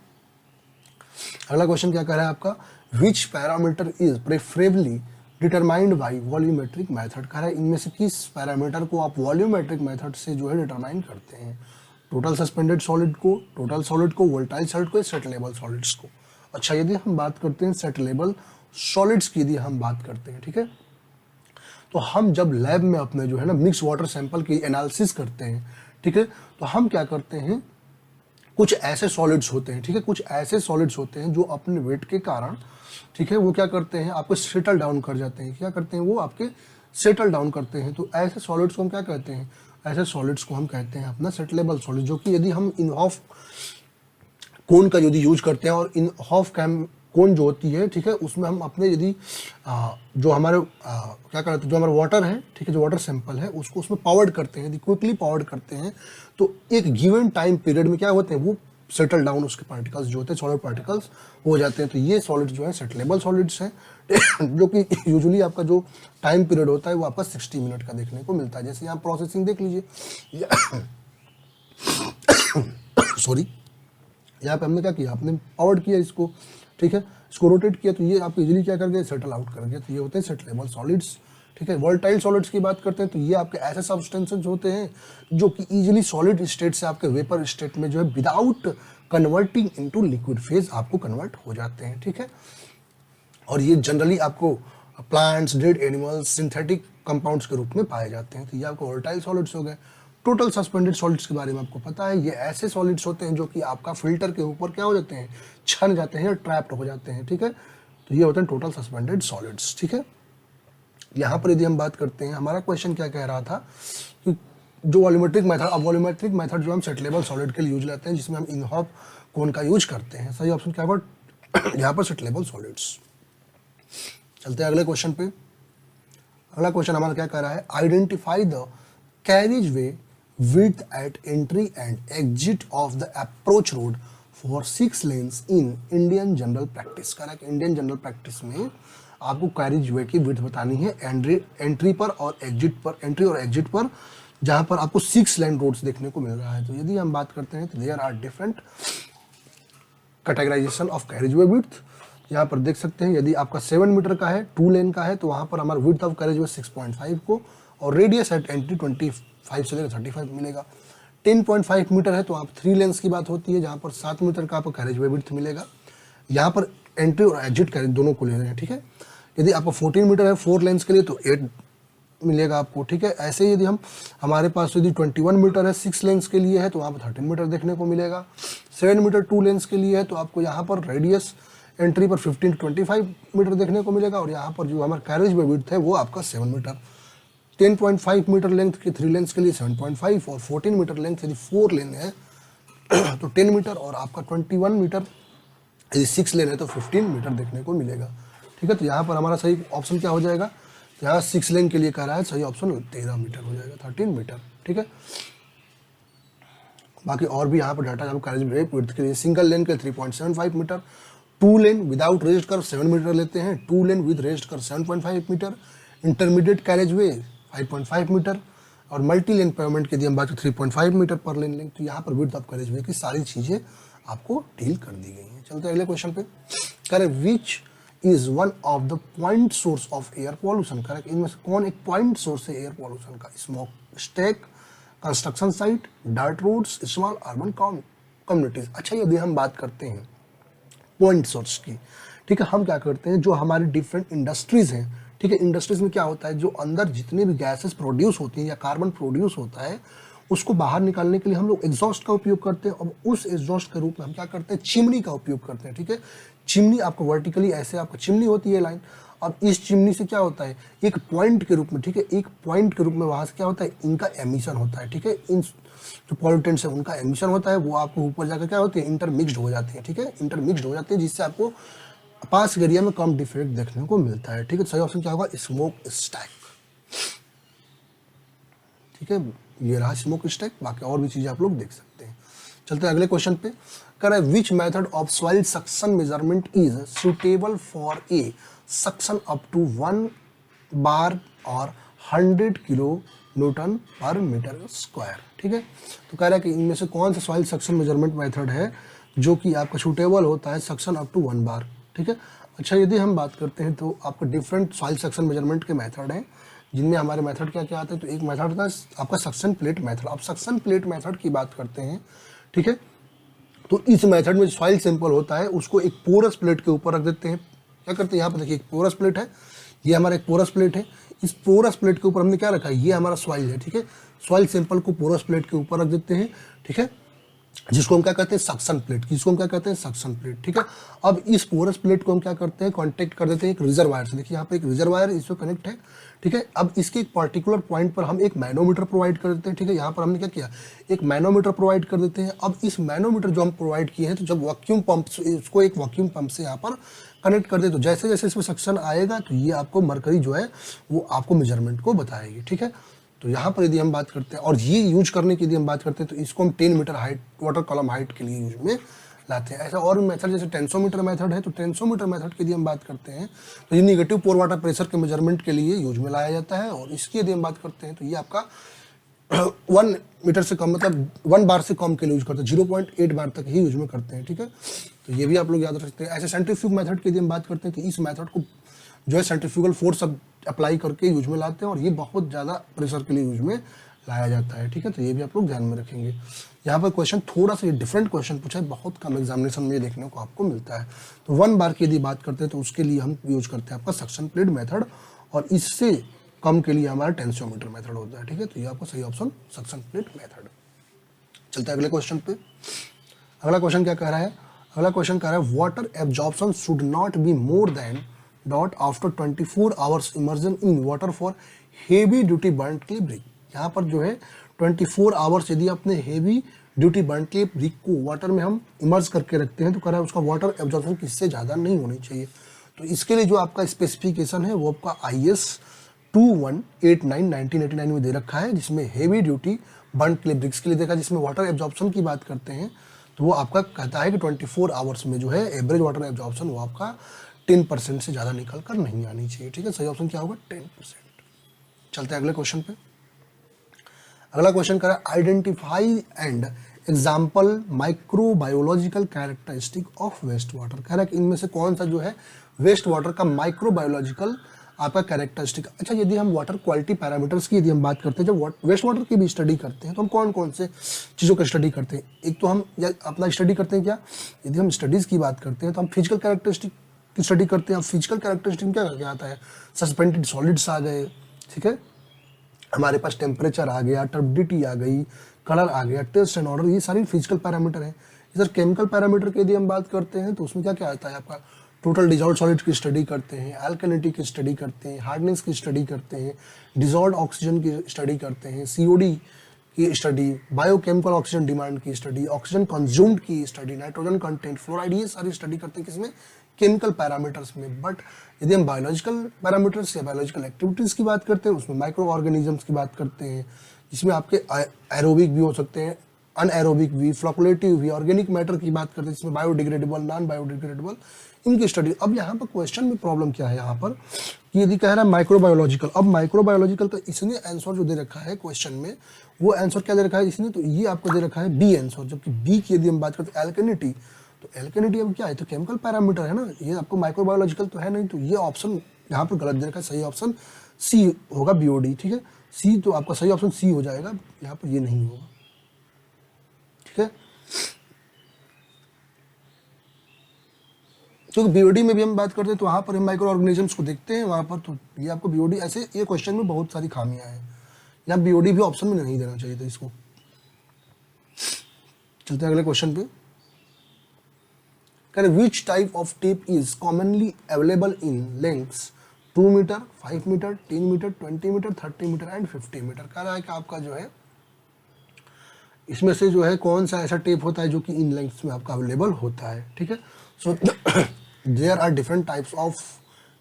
अगला क्वेश्चन क्या कह रहा है आपका, which parameter is preferably determined by volumetric method. कह रहा है इनमें से किस पैरामीटर को आप वॉल्यूमेट्रिक मेथड से जो है डिटरमाइन करते हैं। टोटल सस्पेंडेड सॉलिड को, टोटल सॉलिड को, वोल्टाइल सॉलिड को, सेटलेबल सॉलिड्स को। अच्छा, यदि हम बात करते हैं सेटलेबल सॉलिड्स की, यदि हम बात करते हैं, ठीक है, तो हम जब लैब में अपने जो है ना मिक्स वाटर सैंपल की एनालिसिस करते हैं, ठीक है, तो हम क्या करते हैं, कुछ ऐसे सॉलिड्स होते हैं, ठीक है, कुछ ऐसे सॉलिड्स होते हैं जो अपने वेट के कारण, ठीक है, वो क्या करते हैं, आपको सेटल डाउन कर जाते हैं। क्या करते हैं, वो आपके सेटल डाउन करते हैं। तो ऐसे सॉलिड्स को हम क्या कहते हैं, ऐसे सॉलिड्स को हम कहते हैं अपना सेटलेबल सॉलिड, जो कि यदि हम इन ऑफ कोन का यदि यूज करते हैं और इन ऑफ कैम कोन जो होती है, ठीक है, उसमें हम अपने यदि जो हमारे क्या कहते हैं, जो हमारा वाटर है, ठीक है, जो वाटर सैंपल है उसको उसमें पावर्ड करते हैं, यदि क्विकली पावर्ड करते हैं तो एक गिवन टाइम पीरियड में क्या होते हैं, वो सेटल डाउन उसके पार्टिकल्स जो होते हैं, सॉलिड पार्टिकल्स हो जाते हैं। तो ये सॉलिड्स जो है सेटलेबल सॉलिड्स हैं, जो कि यूजुअली आपका जो टाइम पीरियड होता है वो आपका 60 मिनट का देखने को मिलता है। जैसे यहाँ प्रोसेसिंग देख लीजिए, सॉरी, यहाँ पे हमने क्या किया, आपने पावर्ड किया इसको, ठीक है, इसको रोटेट किया, तो ये आप इजीली क्या कर गए, सेटल आउट कर गए। तो ये होते हैं सेटलेबल सॉलिड्स, ठीक है। वोलेटाइल सॉलिड्स की बात करते हैं तो ये आपके ऐसे सब्सटेंसेस होते हैं जो कि इजीली सॉलिड स्टेट से आपके वेपर स्टेट में जो है without converting into liquid phase आपको कन्वर्ट हो जाते हैं, ठीक है। और ये जनरली आपको plants, dead animals, synthetic compounds के रूप में पाए जाते हैं। तो ये आपको वोलेटाइल सॉलिड्स हो गए। टोटल सस्पेंडेड सॉलिड्स के बारे में आपको पता है, ये ऐसे सॉलिड्स होते हैं जो कि आपका फिल्टर के ऊपर क्या हो जाते हैं, छन जाते हैं, ट्रैप्ड हो जाते हैं, ठीक है। तो ये होते हैं टोटल सस्पेंडेड सॉलिड्स, ठीक है। यहाँ पर यदि हम बात करते हैं, हमारा क्वेश्चन क्या कह रहा था कि जो वॉल्यूमेट्रिक मेथड, अब वॉल्यूमेट्रिक मेथड जो हम सेटलेबल सॉलिड के लिए यूज लेते हैं, जिसमें हम इनहॉफ कोन का यूज करते हैं। सही ऑप्शन क्या है यहाँ पर, सेटलेबल सॉलिड्स। चलते हैं अगले क्वेश्चन पे। अगला क्वेश्चन हमारा क्या कह रहा है, identify the carriage way width at entry and exit of the approach road for 6 lanes in Indian general practice। कह रहा है कि इंडियन जनरल प्रैक्टिस में आपको कैरिज वे की विड्थ बतानी है एंट्री पर और एग्जिट पर, एंट्री और एग्जिट पर, जहां पर आपको 6 लेन रोड्स देखने को मिल रहा है। तो यदि हम बात करते हैं तो there are different categorization of carriageway width. यहाँ पर देख सकते हैं, यदि आपका 7 मीटर का है, 2 लेन का है, तो वहाँ पर हमारा विड्थ ऑफ कैरिज वे 6.5 को, और रेडियस एट एंट्री 25 से लेकर 35 मिलेगा। 10.5 मीटर है तो आप 3 लेन्स की बात होती है, जहाँ पर 7 मीटर का आपको कैरेज वे विड्थ मिलेगा। यहाँ पर एंट्री और एग्जिट कैरेज दोनों को ले रहे हैं, ठीक है। यदि आपको 14 मीटर है 4 लेन्स के लिए तो 8 मिलेगा आपको, ठीक है। ऐसे यदि हमारे पास यदि 21 मीटर है 6 लेन्स के लिए है तो वहाँ पर 13 मीटर देखने को मिलेगा। 7 मीटर 2 लेन्स के लिए है तो आपको यहाँ पर रेडियस एंट्री पर 15 to 25 मीटर देखने को मिलेगा, और यहाँ पर जो हमारा कैरेज वे विड्थ है वो आपका 7 मीटर। 10.5 मीटर लेंथ के 3 लेन्स के लिए 7.5, और 14 मीटर लेंथ यदि 4 लेन है तो 10 मीटर, और आपका 21 मीटर यदि 6 लेन है तो 15 मीटर देखने को मिलेगा, ठीक है। तो यहाँ पर हमारा सही ऑप्शन क्या हो जाएगा, तो यहाँ 6 लेन के लिए कह रहा है, सही ऑप्शन 13 मीटर हो जाएगा, 13 मीटर, ठीक है। बाकी और भी यहाँ पर डाटा आपको कैरेज वे विड्थ के लिए सिंगल लेन के 3.75 metre, 2 lane without raised kerb 7 metre लेते हैं, 2 lane with raised kerb 7.5 metre, intermediate carriageway 5.5 metre, और मल्टी लेन पेमेंट के लिए हम बात करें 3.5 मीटर पर लेन लेंगे। तो यहाँ पर विड्थ ऑफ कैरेज वे की सारी चीज़ें आपको डील कर दी गई हैं। चलते हैं अगले क्वेश्चन पे। करें which is one of the point source of air pollution, correct, इनमें से कौन एक पॉइंट सोर्स है एयर पॉल्यूशन का, smoke stack, construction site, dirt roads, small urban communities. अच्छा, यदि हम बात करते हैं पॉइंट सोर्स की, ठीक है, हम क्या करते हैं, जो हमारे डिफरेंट इंडस्ट्रीज हैं, ठीक है, इंडस्ट्रीज में क्या होता है, जो अंदर जितने भी गैसेस प्रोड्यूस होती हैं या कार्बन प्रोड्यूस होता है उसको बाहर निकालने के लिए हम लोग एग्जॉस्ट का उपयोग करते हैं। अब उस एग्जॉस्ट के रूप में हम क्या करते हैं, चिमनी का उपयोग करते हैं, ठीक है। चिमनी आपको वर्टिकली ऐसे आपको चिमनी होती है लाइन, अब इस चिमनी से क्या होता है, एक पॉइंट के रूप में, ठीक है, एक पॉइंट के रूप में वहाँ से क्या होता है, इनका एमिशन होता है, ठीक है। इन जो पॉल्यूटेंट्स है उनका एमिशन होता है, वो आपको ऊपर जाकर क्या होती है, इंटरमिक्सड हो जाती है, ठीक है, इंटरमिक्सड हो जाती है, जिससे आपको पास एरिया में कम डिफेक्ट देखने को मिलता है, ठीक है। सही ऑप्शन क्या होगा, स्मोक स्टैक, ठीक है, ये रहा स्मोक स्टैक। बाकी और भी चीजें आप लोग देख सकते हैं। चलते हैं अगले क्वेश्चन पे। कह रहा है which method of soil suction measurement is suitable for a suction up to 1 bar और 100 किलो न्यूटन पर मीटर स्क्वायर, ठीक है। तो कह रहा है कि इनमें से कौन सा सॉइल सक्शन मेजरमेंट मेथड है जो कि आपका सुटेबल होता है सक्शन अप टू 1 बार, ठीक है। अच्छा, यदि हम बात करते हैं तो आपको डिफरेंट सॉइल सक्शन मेजरमेंट के मेथड हैं, जिनमें हमारे मेथड क्या क्या आते हैं। तो एक मेथड था आपका सक्शन प्लेट मेथड। अब सक्शन प्लेट मेथड की बात करते हैं, ठीक है, तो इस मेथड में सॉइल सैंपल होता है उसको एक पोरस प्लेट के ऊपर रख देते हैं। क्या करते हैं, यहाँ पर देखिए एक पोरस प्लेट है, ये हमारा एक पोरस प्लेट है, इस पोरस प्लेट के ऊपर हमने क्या रखा है, ये हमारा सॉइल है, ठीक है। सॉइल सैंपल को पोरस प्लेट के ऊपर रख देते हैं, ठीक है, जिसको हम क्या कहते हैं, सक्शन प्लेट, जिसको हम क्या कहते हैं, सक्शन प्लेट, ठीक है। अब इस पोरस प्लेट को हम क्या करते हैं, कांटेक्ट कर देते हैं एक रिजर्वायर से। देखिए यहाँ पे एक रिजर्वायर इससे कनेक्ट है, ठीक है। अब इसके एक पर्टिकुलर पॉइंट पर हम एक मैनोमीटर प्रोवाइड कर देते हैं, ठीक है। यहाँ पर हमने क्या किया, एक मैनोमीटर प्रोवाइड कर देते हैं। अब इस मैनोमीटर जो हम प्रोवाइड किए हैं, तो जब वैक्यूम पंप, इसको एक वैक्यूम पंप से यहाँ पर कनेक्ट कर दे, तो जैसे जैसे इसमें सक्शन आएगा तो ये आपको मरकरी जो है वो आपको मेजरमेंट को बताएगी, ठीक है। तो यहाँ पर यदि हम बात करते हैं और ये यूज करने की यदि हम बात करते हैं तो इसको हम 10 metre height water column height के लिए यूज में लाते हैं। ऐसा और भी मेथड जैसे टेंसोमीटर मेथड है, तो टेंसोमीटर मेथड की यदि हम बात करते हैं तो ये निगेटिव पोर वाटर प्रेशर के मेजरमेंट के लिए यूज में लाया जाता है। और इसकी यदि हम बात करते हैं तो ये आपका 1 मीटर से कम, मतलब 1 बार से कम के लिए यूज करते हैं, 0.8 बार तक ही यूज में करते हैं, ठीक है। तो ये भी आप लोग याद रख सकते हैं। ऐसे सेंट्रीफ्यूग मेथड की यदि हम बात करते हैं तो इस मेथड को जो है सेंट्रीफ्यूगल फोर्स अप्लाई करके यूज में लाते हैं, और ये बहुत ज़्यादा प्रेशर के लिए यूज में लाया जाता है, ठीक है। तो ये भी आप लोग ध्यान में रखेंगे। यहाँ पर क्वेश्चन थोड़ा सा डिफरेंट क्वेश्चन पूछा है, बहुत कम एग्जामिनेशन में देखने को आपको मिलता है। तो 1 बार की यदि बात करते हैं तो उसके लिए हम यूज करते हैं आपका सक्शन प्लेट मेथड, और इससे कम के लिए हमारा टेंसोमीटर मेथड होता है, ठीक है। तो ये आपका सही ऑप्शन सक्शन प्लेट मेथड। चलते हैं अगले क्वेश्चन पे। अगला क्वेश्चन क्या कह रहा है, अगला क्वेश्चन कह रहा है water absorption should not be more than dot after 24 hours immersion in water for heavy duty burn clay brick. यहाँ पर जो है 24 आवर्स यदि अपने heavy duty burn clay brick को वाटर में हम इमर्ज करके रखते हैं तो कह रहा है उसका वाटर एब्जॉर्प्शन किससे ज़्यादा नहीं होनी चाहिए। तो इसके लिए जो आपका स्पेसिफिकेशन है वो आपका IS 2189 में दे रखा है, जिसमें heavy duty burn clay bricks के लिए देखा, जिसमें वाटर एब्जॉर्प्शन की बात करते हैं तो वो आपका कहता है कि 24 आवर्स में जो है एवरेज वाटर एब्जॉर्प्शन वो आपका 10% से ज़्यादा निकल कर नहीं आनी चाहिए, ठीक है। सही ऑप्शन क्या होगा, 10%। चलते हैं अगले क्वेश्चन पे। अगला क्वेश्चन कह रहा है identify and example microbiological characteristic of waste water. कह रहा है कि इनमें से कौन सा जो है वेस्ट वाटर का माइक्रोबायोलॉजिकल आपका कैरेक्टरिस्टिक। अच्छा, यदि हम वाटर क्वालिटी पैरामीटर्स की यदि हम बात करते हैं, जब वेस्ट वाटर की भी स्टडी करते हैं तो हम कौन कौन से चीज़ों का स्टडी करते हैं? एक तो हम या अपना स्टडी करते हैं क्या, यदि हम स्टडीज़ की बात करते हैं तो हम फिजिकल कैरेक्टरिस्टिक की स्टडी करते हैं। अब फिजिकल कैरेक्टरिस्टिक क्या क्या आता है, सस्पेंडेड सॉलिड्स आ गए, ठीक है, हमारे पास टेम्परेचर आ गया, टर्बिडिटी आ गई, कलर आ गया, टेस्ट एंड ऑर्डर, ये सारी फिजिकल पैरामीटर हैं। इधर केमिकल पैरामीटर की यदि हम बात करते हैं तो उसमें क्या क्या आता है आपका, टोटल डिजॉल्व सॉलिड की स्टडी करते हैं, अल्कलिनिटी की स्टडी करते हैं, हार्डनेस की स्टडी करते हैं, डिजॉल्व ऑक्सीजन की स्टडी करते हैं, सीओडी की स्टडी, बायोकेमिकल ऑक्सीजन डिमांड की स्टडी, ऑक्सीजन कंज्यूम्ड की स्टडी, नाइट्रोजन कंटेंट, फ्लोराइड, ये सारी स्टडी करते हैं किसमें, केमिकल पैरामीटर्स में। बट यदि हम बायोलॉजिकल पैरामीटर्स या बायोलॉजिकल एक्टिविटीज़ की बात करते हैं उसमें माइक्रो ऑर्गेनिजम्स की बात करते हैं, जिसमें आपके एरोबिक भी हो सकते हैं, अनएरोबिक भी, फ्लोकुलेटिव भी, ऑर्गेनिक मैटर की बात करते हैं जिसमें बायोडिग्रेडेबल, नॉन बायोडिग्रेडेबल, इनकी स्टडी। अब यहाँ पर क्वेश्चन में प्रॉब्लम क्या है यहाँ पर कि यदि कह रहा है माइक्रोबायोलॉजिकल, अब माइक्रोबायोलॉजिकल का इसने आंसर जो दे रखा है क्वेश्चन में, वो आंसर क्या दे रखा है इसने, तो ये आपको दे रखा है बी आंसर। जबकि बी की यदि हम बात करते हैं एल्कनिटी, तो एल्कनिटी अब क्या है, तो केमिकल पैरामीटर है ना, ये आपको माइक्रोबायोलॉजिकल तो है नहीं, तो ये ऑप्शन यहाँ पर गलत दे रखा है। सही ऑप्शन सी होगा, बीओडी, ठीक है, सी तो आपका सही ऑप्शन सी हो जाएगा, यहाँ पर ये नहीं होगा, ठीक है। क्योंकि बीओडी में भी हम बात करते हैं तो वहाँ पर हम माइक्रो ऑर्गेनिजम्स को देखते हैं, वहाँ पर तो ये आपको बीओडी, ऐसे ये क्वेश्चन में बहुत सारी खामियां हैं, यहाँ बीओडी भी ऑप्शन में नहीं देना चाहिए था इसको। चलते हैं अगले क्वेश्चन पे। कह रहे which type of tape is commonly available in lengths 2 metre, 5 metre, 10 metre, 20 metre, 30 metre and 50 metre. कह रहा है कि आपका जो है इसमें से जो है कौन सा ऐसा टेप होता है जो कि इन लेंथ्स में आपका अवेलेबल होता है, ठीक है। So there are different types of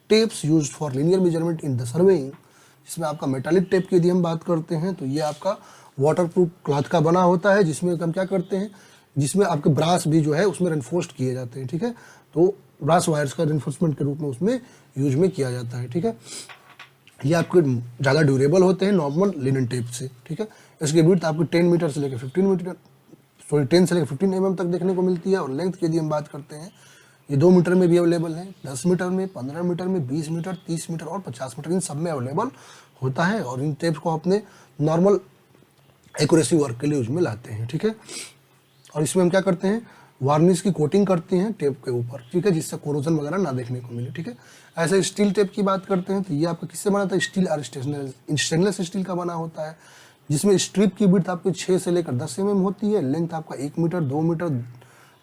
tapes used for linear measurement in the surveying. इसमें आपका मेटालिक टेप की यदि हम बात करते हैं तो ये आपका वाटरप्रूफ क्लॉथ का बना होता है, जिसमें हम क्या करते हैं, जिसमें आपके ब्रास भी जो है उसमें रेनफोर्स्ड किए जाते हैं, ठीक है, तो ब्रास वायर्स का रेनफोर्समेंट के रूप में उसमें यूज में किया जाता है, ठीक है। ये आपके ज़्यादा ड्यूरेबल होते हैं नॉर्मल लिनन टेप से, ठीक है। इसकी विड्थ आपको 10 मीटर से लेकर 15 मीटर, सॉरी 10 से लेकर 15 mm तक देखने को मिलती है। और लेंथ की यदि हम बात करते हैं, ये 2 मीटर में भी अवेलेबल है, 10 मीटर में, 15 मीटर में, 20 मीटर, 30 मीटर और 50 मीटर, इन सब में अवेलेबल होता है। और इन टेप्स को अपने नॉर्मल एक्यूरेसी वर्क के लिए यूज में लाते हैं, ठीक है। और इसमें हम क्या करते हैं, वार्निश की कोटिंग करते हैं टेप के ऊपर, ठीक है, जिससे कोरोजन वगैरह ना देखने को मिले, ठीक है। ऐसे स्टील टेप की बात करते हैं तो ये आपका किससे बना था, स्टील और स्टेनलेस स्टील का बना होता है, जिसमें स्ट्रिप की विड्थ आपकी 6 से लेकर 10 mm होती है, लेंथ आपका 1 metre, 2 metre,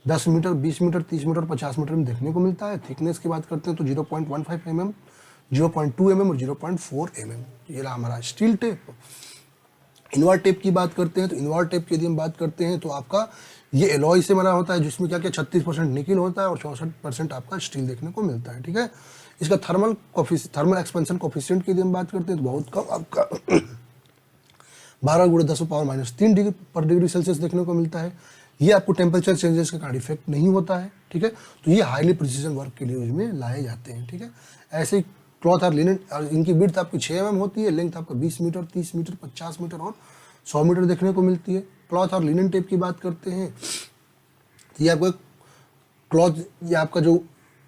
10 metre, 20 metre, 30 metre, 50 metre में देखने को मिलता है। थिकनेस की बात करते हैं तो 0.15 mm, 0.2 mm और 0.4 mm, ये रहा हमारा स्टील टेप। इनवर्ट टेप की बात करते हैं तो इनवर्ट टेप की यदि हम बात करते हैं तो आपका ये एलॉय से बना होता है, जिसमें क्या क्या 36% निकिल होता है और 64% आपका स्टील देखने को मिलता है, ठीक है। इसका थर्मल एक्सपेंशन कोफिशिएंट की यदि हम बात करते हैं तो बहुत कम, आपका 12 × 10⁻³ डिग्री पर डिग्री सेल्सियस देखने को मिलता है। ये आपको टेम्परेचर चेंजेस का कार्ड इफेक्ट नहीं होता है, ठीक है। तो ये हाईली प्रिसीजन वर्क के लिए यूज में लाए जाते हैं, ठीक है। ऐसे ही क्लॉथ और लिनन, इनकी विड्थ आपकी 6 mm होती है, लेंथ आपका 20 मीटर, 30 मीटर, 50 मीटर और 100 मीटर देखने को मिलती है। क्लॉथ और लिनन टेप की बात करते हैं तो ये आपका क्लॉथ, ये आपका जो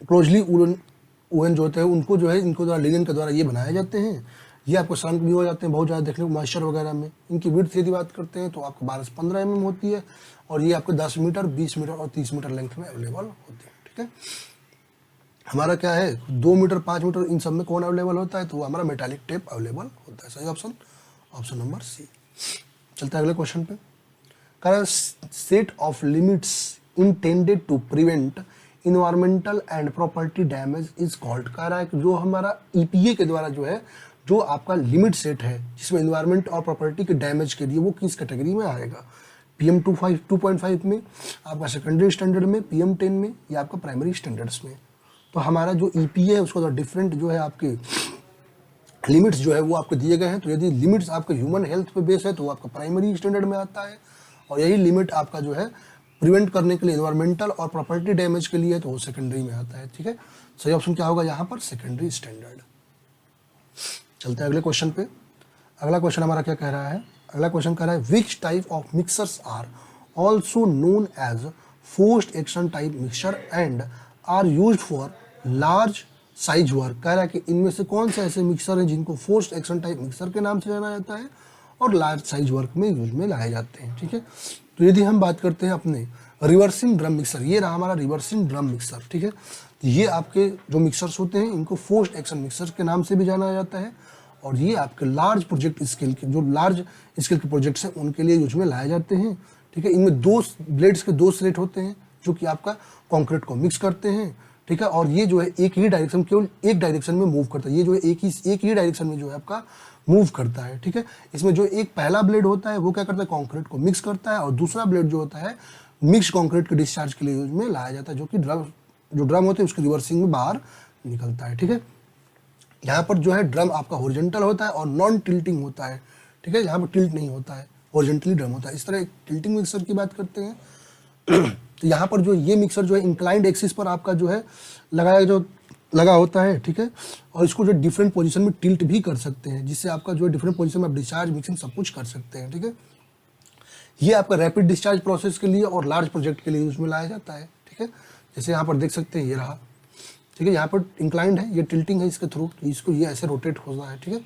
क्लोजली वूलन जो होते हैं उनको जो है इनको द्वारा लिनन के द्वारा ये बनाए जाते हैं। ये आपको श्रंक भी हो जाते हैं बहुत ज़्यादा देखने को मॉइस्चर वगैरह में। इनकी विड्थ यदि बात करते हैं तो आपको 12 से 15 mm होती है और ये आपको 10 मीटर, 20 मीटर और 30 मीटर लेंथ में अवेलेबल होते हैं, ठीक है। हमारा क्या है 2 मीटर, 5 मीटर, इन सब में कौन अवेलेबल होता है, तो वो हमारा मेटालिक टेप अवेलेबल होता है। सही ऑप्शन, ऑप्शन नंबर सी। चलते हैं अगले क्वेश्चन पे। कह set of limits intended to prevent environmental and property damage is called. कह रहा है कि जो हमारा ईपीए के द्वारा जो है जो आपका लिमिट सेट है जिसमें इन्वायरमेंट और प्रॉपर्टी के डैमेज के लिए, वो किस कैटेगरी में आएगा, PM 2.5 में, आपका सेकेंडरी स्टैंडर्ड में, PM 10 में या आपका प्राइमरी स्टैंडर्ड्स में। तो हमारा जो ईपीए है उसको डिफरेंट जो है आपके लिमिट्स जो है वो आपको दिए गए हैं। तो यदि लिमिट्स आपके ह्यूमन हेल्थ पे बेस है तो वो आपका प्राइमरी स्टैंडर्ड में आता है, और यही लिमिट आपका जो है प्रिवेंट करने के लिए इन्वायरमेंटल और प्रॉपर्टी डैमेज के लिए तो वो सेकेंडरी में आता है, ठीक है। सही ऑप्शन क्या होगा यहाँ पर, सेकेंडरी स्टैंडर्ड। चलते हैं अगले क्वेश्चन पे। अगला क्वेश्चन हमारा क्या कह रहा है, अगला क्वेश्चन कह रहा है which type of mixers are also known as forced action type mixture and are used for large size work, कह रहा है कि इनमें से कौन से ऐसे मिक्सर हैं जिनको फोर्स्ड एक्शन टाइप मिक्सर के नाम से जाना जाता है और लार्ज साइज वर्क में यूज में लाए जाते हैं। ठीक है, तो यदि हम बात करते हैं अपने रिवर्सिंग ड्रम मिक्सर, ये रहा हमारा रिवर्सिंग ड्रम मिक्सर। ठीक है, तो ये आपके जो मिक्सर्स होते हैं इनको फोर्स्ड एक्शन मिक्सर के नाम से भी जाना जाता है और ये आपके लार्ज प्रोजेक्ट स्केल के, जो लार्ज स्केल के प्रोजेक्ट्स हैं उनके लिए यूज में लाए जाते हैं। ठीक है, इनमें दो ब्लेड्स के दो स्लेट होते हैं जो कि आपका कंक्रीट को मिक्स करते हैं। ठीक है, और ये जो है एक ही डायरेक्शन, केवल एक डायरेक्शन में मूव करता है, ये जो है एक ही डायरेक्शन में जो है आपका मूव करता है। ठीक है, इसमें जो एक पहला ब्लेड होता है वो क्या करता है, कंक्रीट को मिक्स करता है और दूसरा ब्लेड जो होता है मिक्स कंक्रीट के डिस्चार्ज के लिए यूज में लाया जाता है, जो कि ड्रम होते हैं उसके रिवर्सिंग में बाहर निकलता है। ठीक है, यहाँ पर जो है ड्रम आपका हॉरिजॉन्टल होता है और नॉन टिल्टिंग होता है। ठीक है, यहाँ पर टिल्ट नहीं होता है, हॉरिजॉन्टली ड्रम होता है। इस तरह एक टिल्टिंग मिक्सर की बात करते हैं तो यहाँ पर जो ये मिक्सर जो है इंक्लाइंड एक्सिस पर आपका जो है लगा होता है। ठीक है, और इसको जो डिफरेंट पोजीशन में टिल्ट भी कर सकते हैं, जिससे आपका जो है डिफरेंट पोजीशन में आप डिस्चार्ज मिक्सिंग सब कुछ कर सकते हैं। ठीक है, ये आपका रैपिड डिस्चार्ज प्रोसेस के लिए और लार्ज प्रोजेक्ट के लिए यूज में लाया जाता है। ठीक है, जैसे यहाँ पर देख सकते हैं ये रहा। ठीक है, यहाँ पर इंक्लाइंड है, ये टिल्टिंग है इसके थ्रू, तो इसको ये ऐसे रोटेट होता है। ठीक है,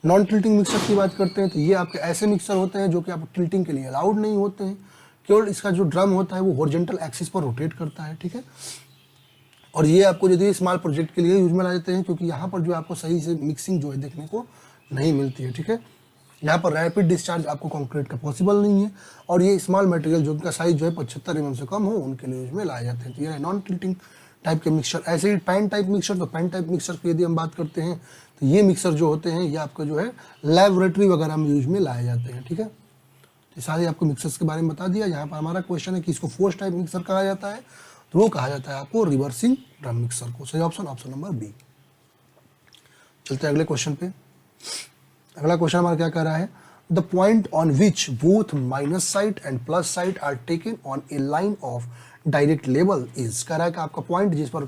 नॉन टिल्टिंग मिक्सर की बात करते हैं तो ये आपके ऐसे मिक्सर होते हैं जो कि आपको टिल्टिंग के लिए अलाउड नहीं होते हैं, केवल इसका जो ड्रम होता है वो हॉरिजॉन्टल एक्सिस पर रोटेट करता है। ठीक है, और ये आपको यदि स्मॉल प्रोजेक्ट के लिए यूज में ला जाते हैं क्योंकि यहाँ पर जो आपको सही से मिक्सिंग जो है देखने को नहीं मिलती है। ठीक है, यहाँ पर रैपिड डिस्चार्ज आपको कंक्रीट का पॉसिबल नहीं है और ये स्मॉल मटेरियल जो उनका साइज जो है 75 mm से कम हो उनके लिए यूज में लाए जाते हैं। तो ये नॉन टिल्टिंग टाइप के मिक्सर। ऐसे ही पैन टाइप मिक्सर, तो पैन टाइप मिक्सर की यदि हम बात करते हैं तो ये मिक्सर जो होते हैं ये आपका जो है लैबोरेटरी वगैरह में यूज में लाए जाते हैं। ठीक है, तो सारे आपको मिक्सर्स के बारे में बता दिया। यहाँ पर हमारा क्वेश्चन है कि इसको फोर्स टाइप मिक्सर कहा जाता है, तो वो कहा जाता है आपको रिवर्सिंग ड्रम मिक्सर को। सही ऑप्शन नंबर बी। चलते हैं अगले क्वेश्चन पे। अगला क्वेश्चन हमारा क्या कह रहा है, the point on which both minus side and plus side are taken on a line of direct level is. कह रहा है कि आपका पॉइंट जिस पर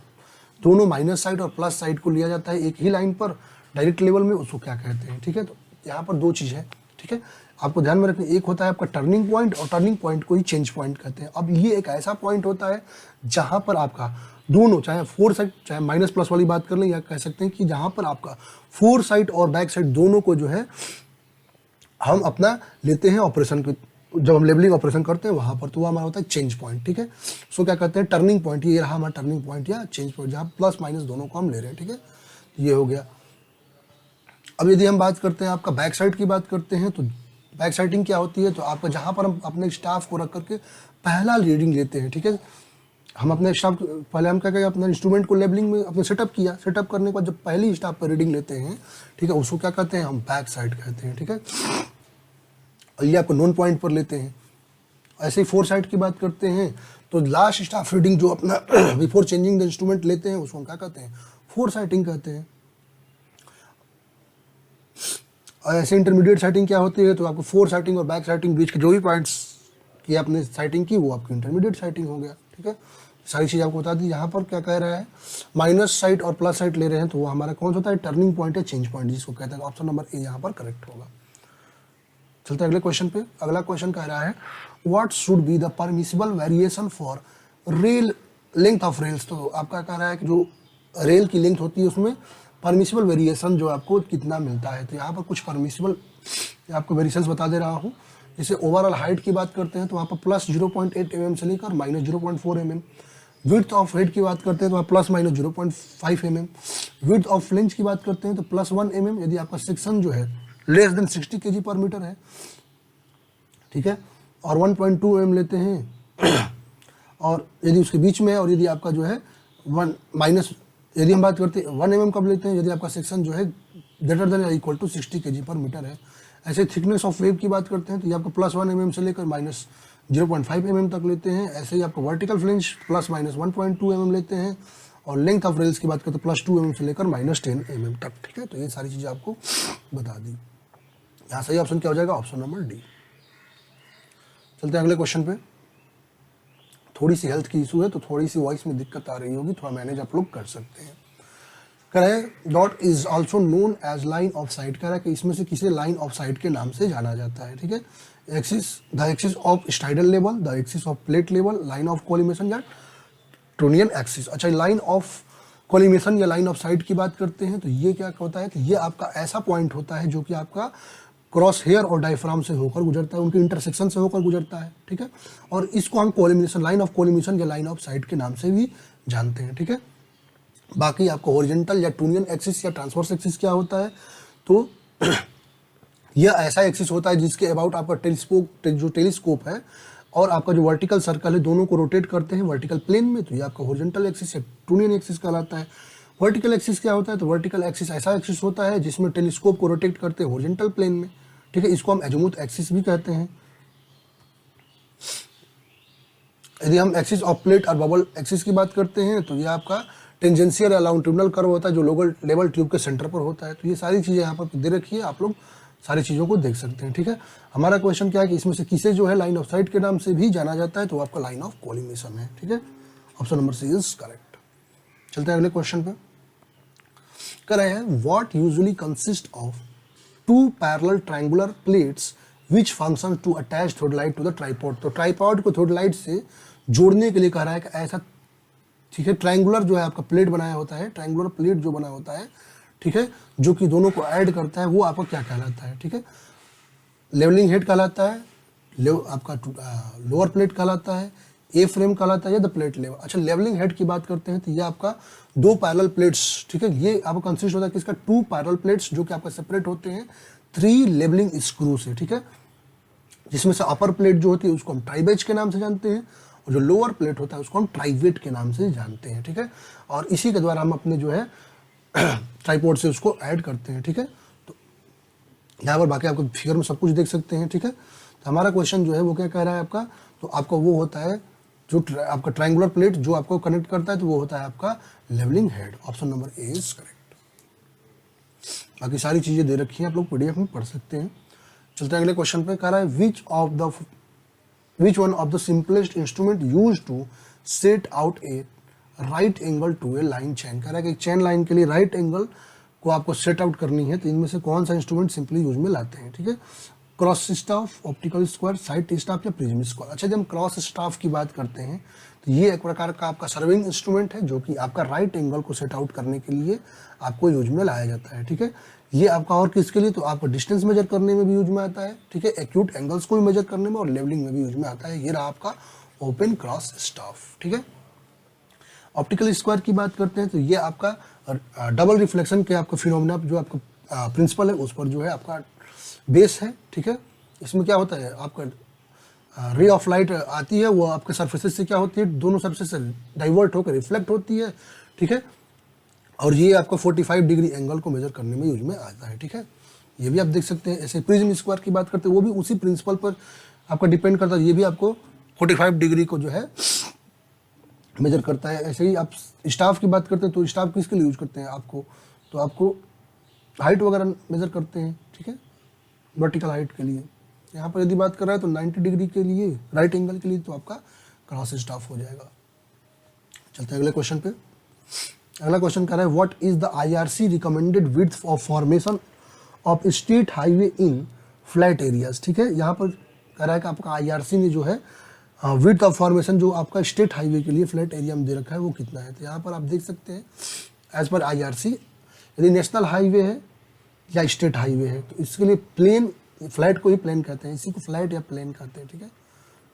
दोनों माइनस साइड और प्लस साइड को लिया जाता है एक ही लाइन पर डायरेक्ट लेवल में, उसको क्या कहते हैं। ठीक है, तो यहाँ पर दो चीज़ है। ठीक है, आपको ध्यान में रखना, एक होता है आपका टर्निंग पॉइंट और टर्निंग पॉइंट को ही चेंज पॉइंट कहते हैं। अब ये एक ऐसा पॉइंट होता है जहाँ पर आपका दोनों, चाहे फोर साइड चाहे माइनस प्लस वाली बात कर लें, या कह सकते हैं कि जहाँ पर आपका फोर साइड और बैक साइड दोनों को जो है हम अपना लेते हैं ऑपरेशन के, जब हम लेबलिंग ऑपरेशन करते हैं वहाँ पर, तो वो हमारा होता है चेंज पॉइंट। ठीक है, सो क्या कहते हैं, टर्निंग पॉइंट। ये रहा हमारा टर्निंग पॉइंट या चेंज पॉइंट, जहाँ प्लस माइनस दोनों को हम ले रहे हैं। ठीक है, ये हो गया। अब यदि हम बात करते हैं आपका बैक साइड की बात करते हैं, तो बैक साइडिंग क्या होती है, तो आपका जहाँ पर हम अपने स्टाफ को रख करके पहला रीडिंग लेते हैं। ठीक है, हम अपने स्टाफ पहले हम क्या करें, अपने इंस्ट्रूमेंट को लेबलिंग में अपने सेटअप किया, सेटअप करने के बाद जब पहली स्टाफ पर रीडिंग लेते हैं, ठीक है, उसको क्या कहते हैं, हम बैक साइड कहते हैं। ठीक है, और ये आपको नोन पॉइंट पर लेते हैं। ऐसे ही फोर साइड की बात करते हैं तो लास्ट स्टाफ रीडिंग जो अपना बिफोर चेंजिंग द इंस्ट्रूमेंट लेते हैं उसको हम क्या कहते हैं, फोर साइटिंग कहते हैं। और ऐसे इंटरमीडिएट साइटिंग क्या होती है, तो आपको फोर साइटिंग और बैक साइटिंग बीच के जो भी पॉइंट्स की आपने साइटिंग की वो आपकी इंटरमीडिएट साइटिंग हो गया। ठीक है, सारी चीज़ आपको बता दी। यहाँ पर क्या कह रहा है, माइनस साइड और प्लस साइड ले रहे हैं, तो वो हमारा कौन सा होता है, टर्निंग पॉइंट या चेंज पॉइंट, जिसको कहते हैं। ऑप्शन नंबर ए यहाँ पर करेक्ट होगा। चलते हैं अगले क्वेश्चन पे। अगला क्वेश्चन कह रहा है, what should be the permissible variation for rail length of rails. तो आपका कह रहा है कि जो रेल की लेंथ होती है उसमें परमिसिबल वेरिएशन जो आपको कितना मिलता है। तो यहाँ पर कुछ परमिसिबल आपको वेरिएशंस बता दे रहा हूँ। जैसे ओवरऑल हाइट की बात करते हैं तो वहाँ पर प्लस 0.8 mm से लेकर minus 0.4 mm। Width of head की बात करते हैं तो वहाँ plus minus 0.5 mm। Width of flange की बात करते हैं तो प्लस 1 mm, यदि आपका सेक्शन जो है लेस देन 60 kg पर मीटर है। ठीक है, और 1.2 mm लेते हैं और यदि उसके बीच में है, और यदि आपका जो है यदि हम बात करते हैं 1 mm कब लेते हैं, यदि आपका सेक्शन जो है ग्रेटर देन या इक्वल टू 60 kg पर मीटर है। ऐसे थिकनेस ऑफ वेव की बात करते हैं तो ये आपको प्लस 1 mm से लेकर माइनस 0.5 mm तक लेते हैं। ऐसे ही आपको vertical flange plus minus 1.2 mm लेते हैं। और लेंथ ऑफ रेल्स की बात करते हैं प्लस 2 mm से लेकर माइनस 10 mm तक। ठीक है, तो ये सारी चीज़ें आपको बता दी। यहाँ सही ऑप्शन क्या हो जाएगा, ऑप्शन नंबर डी। चलते हैं अगले क्वेश्चन पे। थोड़ी सी हेल्थ की इशू है तो थोड़ी सी वॉइस में दिक्कत आ रही होगी, थोड़ा मैनेज आप लोग कर सकते हैं। कह रहे हैं dot is also known as line of sight. कह रहा है कि इसमें से किसी लाइन ऑफ साइट के नाम से जाना जाता है। ठीक है, axis, the axis of striding level, the axis of plate level, line of collimation या ट्रोनियन एक्सिस। अच्छा, लाइन ऑफ कोलिमेशन या लाइन ऑफ साइट की बात करते हैं तो ये क्या होता है कि ये आपका ऐसा पॉइंट होता है जो कि आपका क्रॉस हेयर और डायफ्राम से होकर गुजरता है, उनके इंटरसेक्शन से होकर गुजरता है, ठीक है। और इसको हम कोलिमेशन, लाइन ऑफ कोलिमेशन या लाइन ऑफ साइट के नाम से भी जानते हैं, ठीक है। बाकी आपको हॉरिजॉन्टल या टूनियन एक्सिस या ट्रांसवर्स एक्सिस क्या होता है, तो यह ऐसा एक्सिस होता है जिसके अबाउट आपका टेलीस्कोप है और आपका जो वर्टिकल सर्कल है दोनों को रोटेट करते हैं वर्टिकल प्लेन में, तो ये आपका हॉरिजॉन्टल एक्सिस या टूनियन एक्सिस कहलाता है। वर्टिकल एक्सिस क्या होता है, तो वर्टिकल एक्सिस ऐसा एक्सिस होता है जिसमें टेलीस्कोप को रोटेट करते हैं हॉरिजॉन्टल प्लेन में, ठीक है। इसको हम एजीमुथ एक्सिस भी कहते हैं। यदि हम एक्सिस ऑफ प्लेट और बबल एक्सिस की बात करते हैं तो ये आपका टेंजेंशियल या लॉन्गिट्यूडिनल कर्व होता है जो लोअर लेवल ट्यूब के सेंटर पर होता है। तो ये सारी चीज़ें यहाँ पर दे रखी है, आप लोग सारी चीज़ों को देख सकते हैं, ठीक है। हमारा क्वेश्चन क्या है कि इसमें से किसे जो है लाइन ऑफ साइट के नाम से भी जाना जाता है, तो आपका लाइन ऑफ कोलिमेशन है, ठीक है। Option number C is correct. चलते हैं अगले क्वेश्चन पे। कह रहे हैं what usually consist of two parallel triangular plates which function to attach theodolite to the tripod. तो ट्राइपॉड को थ्रोडलाइट से जोड़ने के लिए कह रहा है कि ऐसा, ठीक है, ट्रायंगुलर जो है आपका प्लेट बनाया होता है, ट्रायंगुलर प्लेट जो बना होता है, ठीक है, जो कि दोनों को ऐड करता है, वो आपका क्या कहलाता है, ठीक है। लेवलिंग हेड कहलाता है, आपका लोअर प्लेट कहलाता है, ए फ्रेम कहलाता है या द प्लेट लेवल। अच्छा, लेवलिंग हेड की बात करते हैं तो ये आपका दो पैरेलल प्लेट्स, ठीक है, ये आपका कंसिस्ट होता है किसका, टू पैरेलल प्लेट्स जो कि आपका सेपरेट होते हैं 3 लेवलिंग स्क्रू से, ठीक है। जिसमें से अपर प्लेट जो होती है उसको हम ट्राइवेज के नाम से जानते हैं और जो लोअर प्लेट होता है उसको हम ट्राइवेट के नाम से जानते हैं, ठीक है। और इसी के द्वारा हम अपने जो है ट्राइपॉड से उसको ऐड करते हैं, ठीक है। तो यहाँ पर बाकी आपको फिगर में सब कुछ देख सकते हैं, ठीक है। तो हमारा क्वेश्चन जो है वो क्या कह रहा है आपका, तो आपका वो होता है जो आपका ट्रायंगुलर प्लेट जो आपको कनेक्ट करता है, तो वो होता है आपका levelling head. Option number A is correct. बाकी सारी चीज़ें दे रखी हैं, आप लोग पीडीएफ में पढ़ सकते हैं। चलते हैं अगले क्वेश्चन पे। कह रहा है which one of the simplest instrument use to set out a right angle to a line chain. कह रहा है कि एक चेन लाइन के लिए राइट एंगल को आपको सेट आउट करनी है, तो इनमें से कौन सा इंस्ट्रूमेंट सिंपली यूज में लाते हैं, ठीक है। Cross staff, optical square, side staff या प्रिज्म स्क्वायर। अच्छा, जब हम क्रॉस स्टाफ की बात करते हैं तो ये एक प्रकार का आपका सर्विंग इंस्ट्रूमेंट है जो कि आपका राइट एंगल को सेट आउट करने के लिए आपको यूज में लाया जाता है, ठीक है। ये आपका और किसके लिए, तो आपको डिस्टेंस मेजर करने में भी यूज में आता है, ठीक है, एक्यूट एंगल्स को भी मेजर करने में और लेवलिंग में भी यूज में आता है। ये रहा आपका ओपन क्रॉस स्टाफ, ठीक है। ऑप्टिकल स्क्वायर की बात करते हैं तो ये आपका डबल रिफ्लेक्शन के आपका फिनोमेना जो आपका प्रिंसिपल है उस पर जो है आपका बेस है, ठीक है। इसमें क्या होता है, आपका रे ऑफ लाइट आती है, वो आपके सरफेसेस से क्या होती है, दोनों सरफेस से डाइवर्ट होकर रिफ्लेक्ट होती है, ठीक है। और ये आपको 45 डिग्री एंगल को मेजर करने में यूज में आता है, ठीक है। ये भी आप देख सकते हैं। ऐसे प्रिज्म स्क्वायर की बात करते हैं वो भी उसी प्रिंसिपल पर आपका डिपेंड करता है, ये भी आपको 45 डिग्री को जो है मेजर करता है। ऐसे ही आप स्टाफ की बात करते हैं तो स्टाफ किसके लिए यूज करते हैं आपको, तो आपको हाइट वगैरह मेजर करते हैं, ठीक है, वर्टिकल हाइट के लिए। यहाँ पर यदि बात कर रहा है तो 90 डिग्री के लिए राइट एंगल के लिए तो आपका क्रॉस स्टाफ हो जाएगा। चलते हैं अगले क्वेश्चन पे। अगला क्वेश्चन कह रहा है what is the IRC recommended width of formation of state highway in flat areas, ठीक है। यहाँ पर कह रहा है कि आपका IRC ने जो है विड्थ ऑफ फॉर्मेशन जो आपका स्टेट हाईवे के लिए फ्लैट एरिया में दे रखा है वो कितना है। तो यहाँ पर आप देख सकते हैं एज पर IRC यदि नेशनल हाईवे है या स्टेट हाईवे है तो इसके लिए प्लेन, फ्लैट को ही प्लेन कहते हैं, इसी को फ्लैट या प्लेन कहते हैं, ठीक है,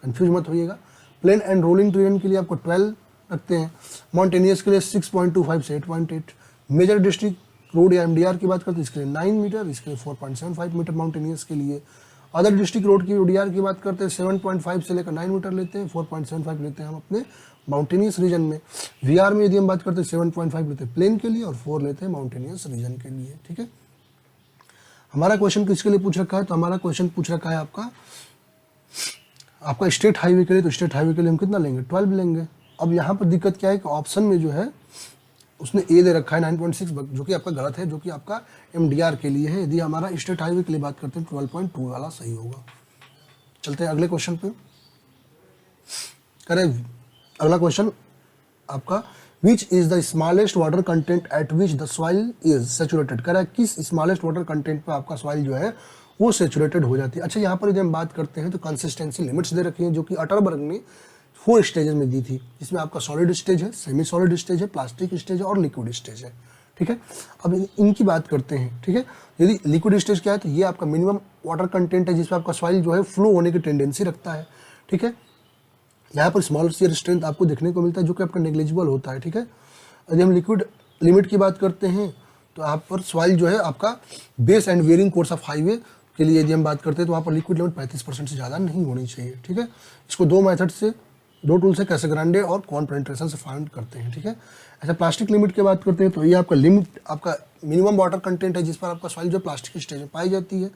कंफ्यूज मत होइएगा। प्लेन एंड रोलिंग टेरेन के लिए आपको 12 रखते हैं, माउंटेनियस के लिए 6.25 से 8.8, मेजर डिस्ट्रिक्ट रोड या MDR की बात करते हैं इसके लिए 9 मीटर, इसके लिए 4.75 मीटर माउंटेनियस के लिए। अदर डिस्ट्रिक्ट रोड की ODR की बात करते हैं 7.5 से लेकर 9 मीटर लेते हैं, 4.75 लेते हैं हम अपने माउंटेनियस रीजन में। VR में यदि हम बात करते हैं 7.5 लेते हैं प्लेन के लिए और 4 लेते हैं माउंटेनियस रीजन के लिए, ठीक है। हमारा क्वेश्चन किसके लिए पूछ रखा है, तो हमारा क्वेश्चन पूछ रखा है आपका स्टेट हाईवे के लिए। तो स्टेट हाईवे के लिए हम कितना लेंगे, 12 लेंगे। अब यहाँ पर दिक्कत क्या है कि ऑप्शन में जो है उसने ए दे रखा है 9.6 जो कि आपका गलत है, जो कि आपका MDR के लिए है। यदि हमारा स्टेट हाईवे के लिए बात करते हैं 12.2 वाला सही होगा। चलते हैं अगले क्वेश्चन पे। करें अगला क्वेश्चन आपका विच is the smallest water content eight which the soil is saturated. कह रहा है किस स्मॉलेस्ट वाटर कंटेंट पे आपका सॉइल जो है वो सेचुरेटेड हो जाती है। अच्छा, यहाँ पर यदि हम बात करते हैं तो कंसिस्टेंसी लिमिट्स दे रखी हैं जो कि अटरबर्ग ने 4 स्टेजेस में दी थी, जिसमें आपका सॉलिड स्टेज है, सेमी सॉलिड स्टेज है, प्लास्टिक स्टेज है और लिक्विड स्टेज है, ठीक है। अब इनकी बात करते हैं, ठीक है। यदि लिक्विड स्टेज क्या है, तो ये आपका मिनिमम वाटर कंटेंट है, जिसमें आपका सॉइल जो है फ्लो होने की टेंडेंसी रखता है, ठीक है। यहाँ पर स्मॉल शियर स्ट्रेंथ आपको देखने को मिलता है, जो कि आपका नेग्लिजिबल होता है, ठीक है। यदि हम लिक्विड लिमिट की बात करते हैं, तो यहाँ पर सॉइल जो है आपका base and wearing course of highway के लिए यदि हम बात करते हैं, तो वहाँ पर लिक्विड लिमिट 35% से ज़्यादा नहीं होनी चाहिए, ठीक है। इसको दो टूल से कैसेग्रांडे और कॉन पेनिट्रेशन से फाइंड करते हैं, ठीक है। ऐसा प्लास्टिक लिमिट की बात करते हैं, तो ये आपका लिमिट आपका मिनिमम वाटर कंटेंट है, जिस पर आपका सॉइल जो प्लास्टिक स्टेज में पाई जाती है।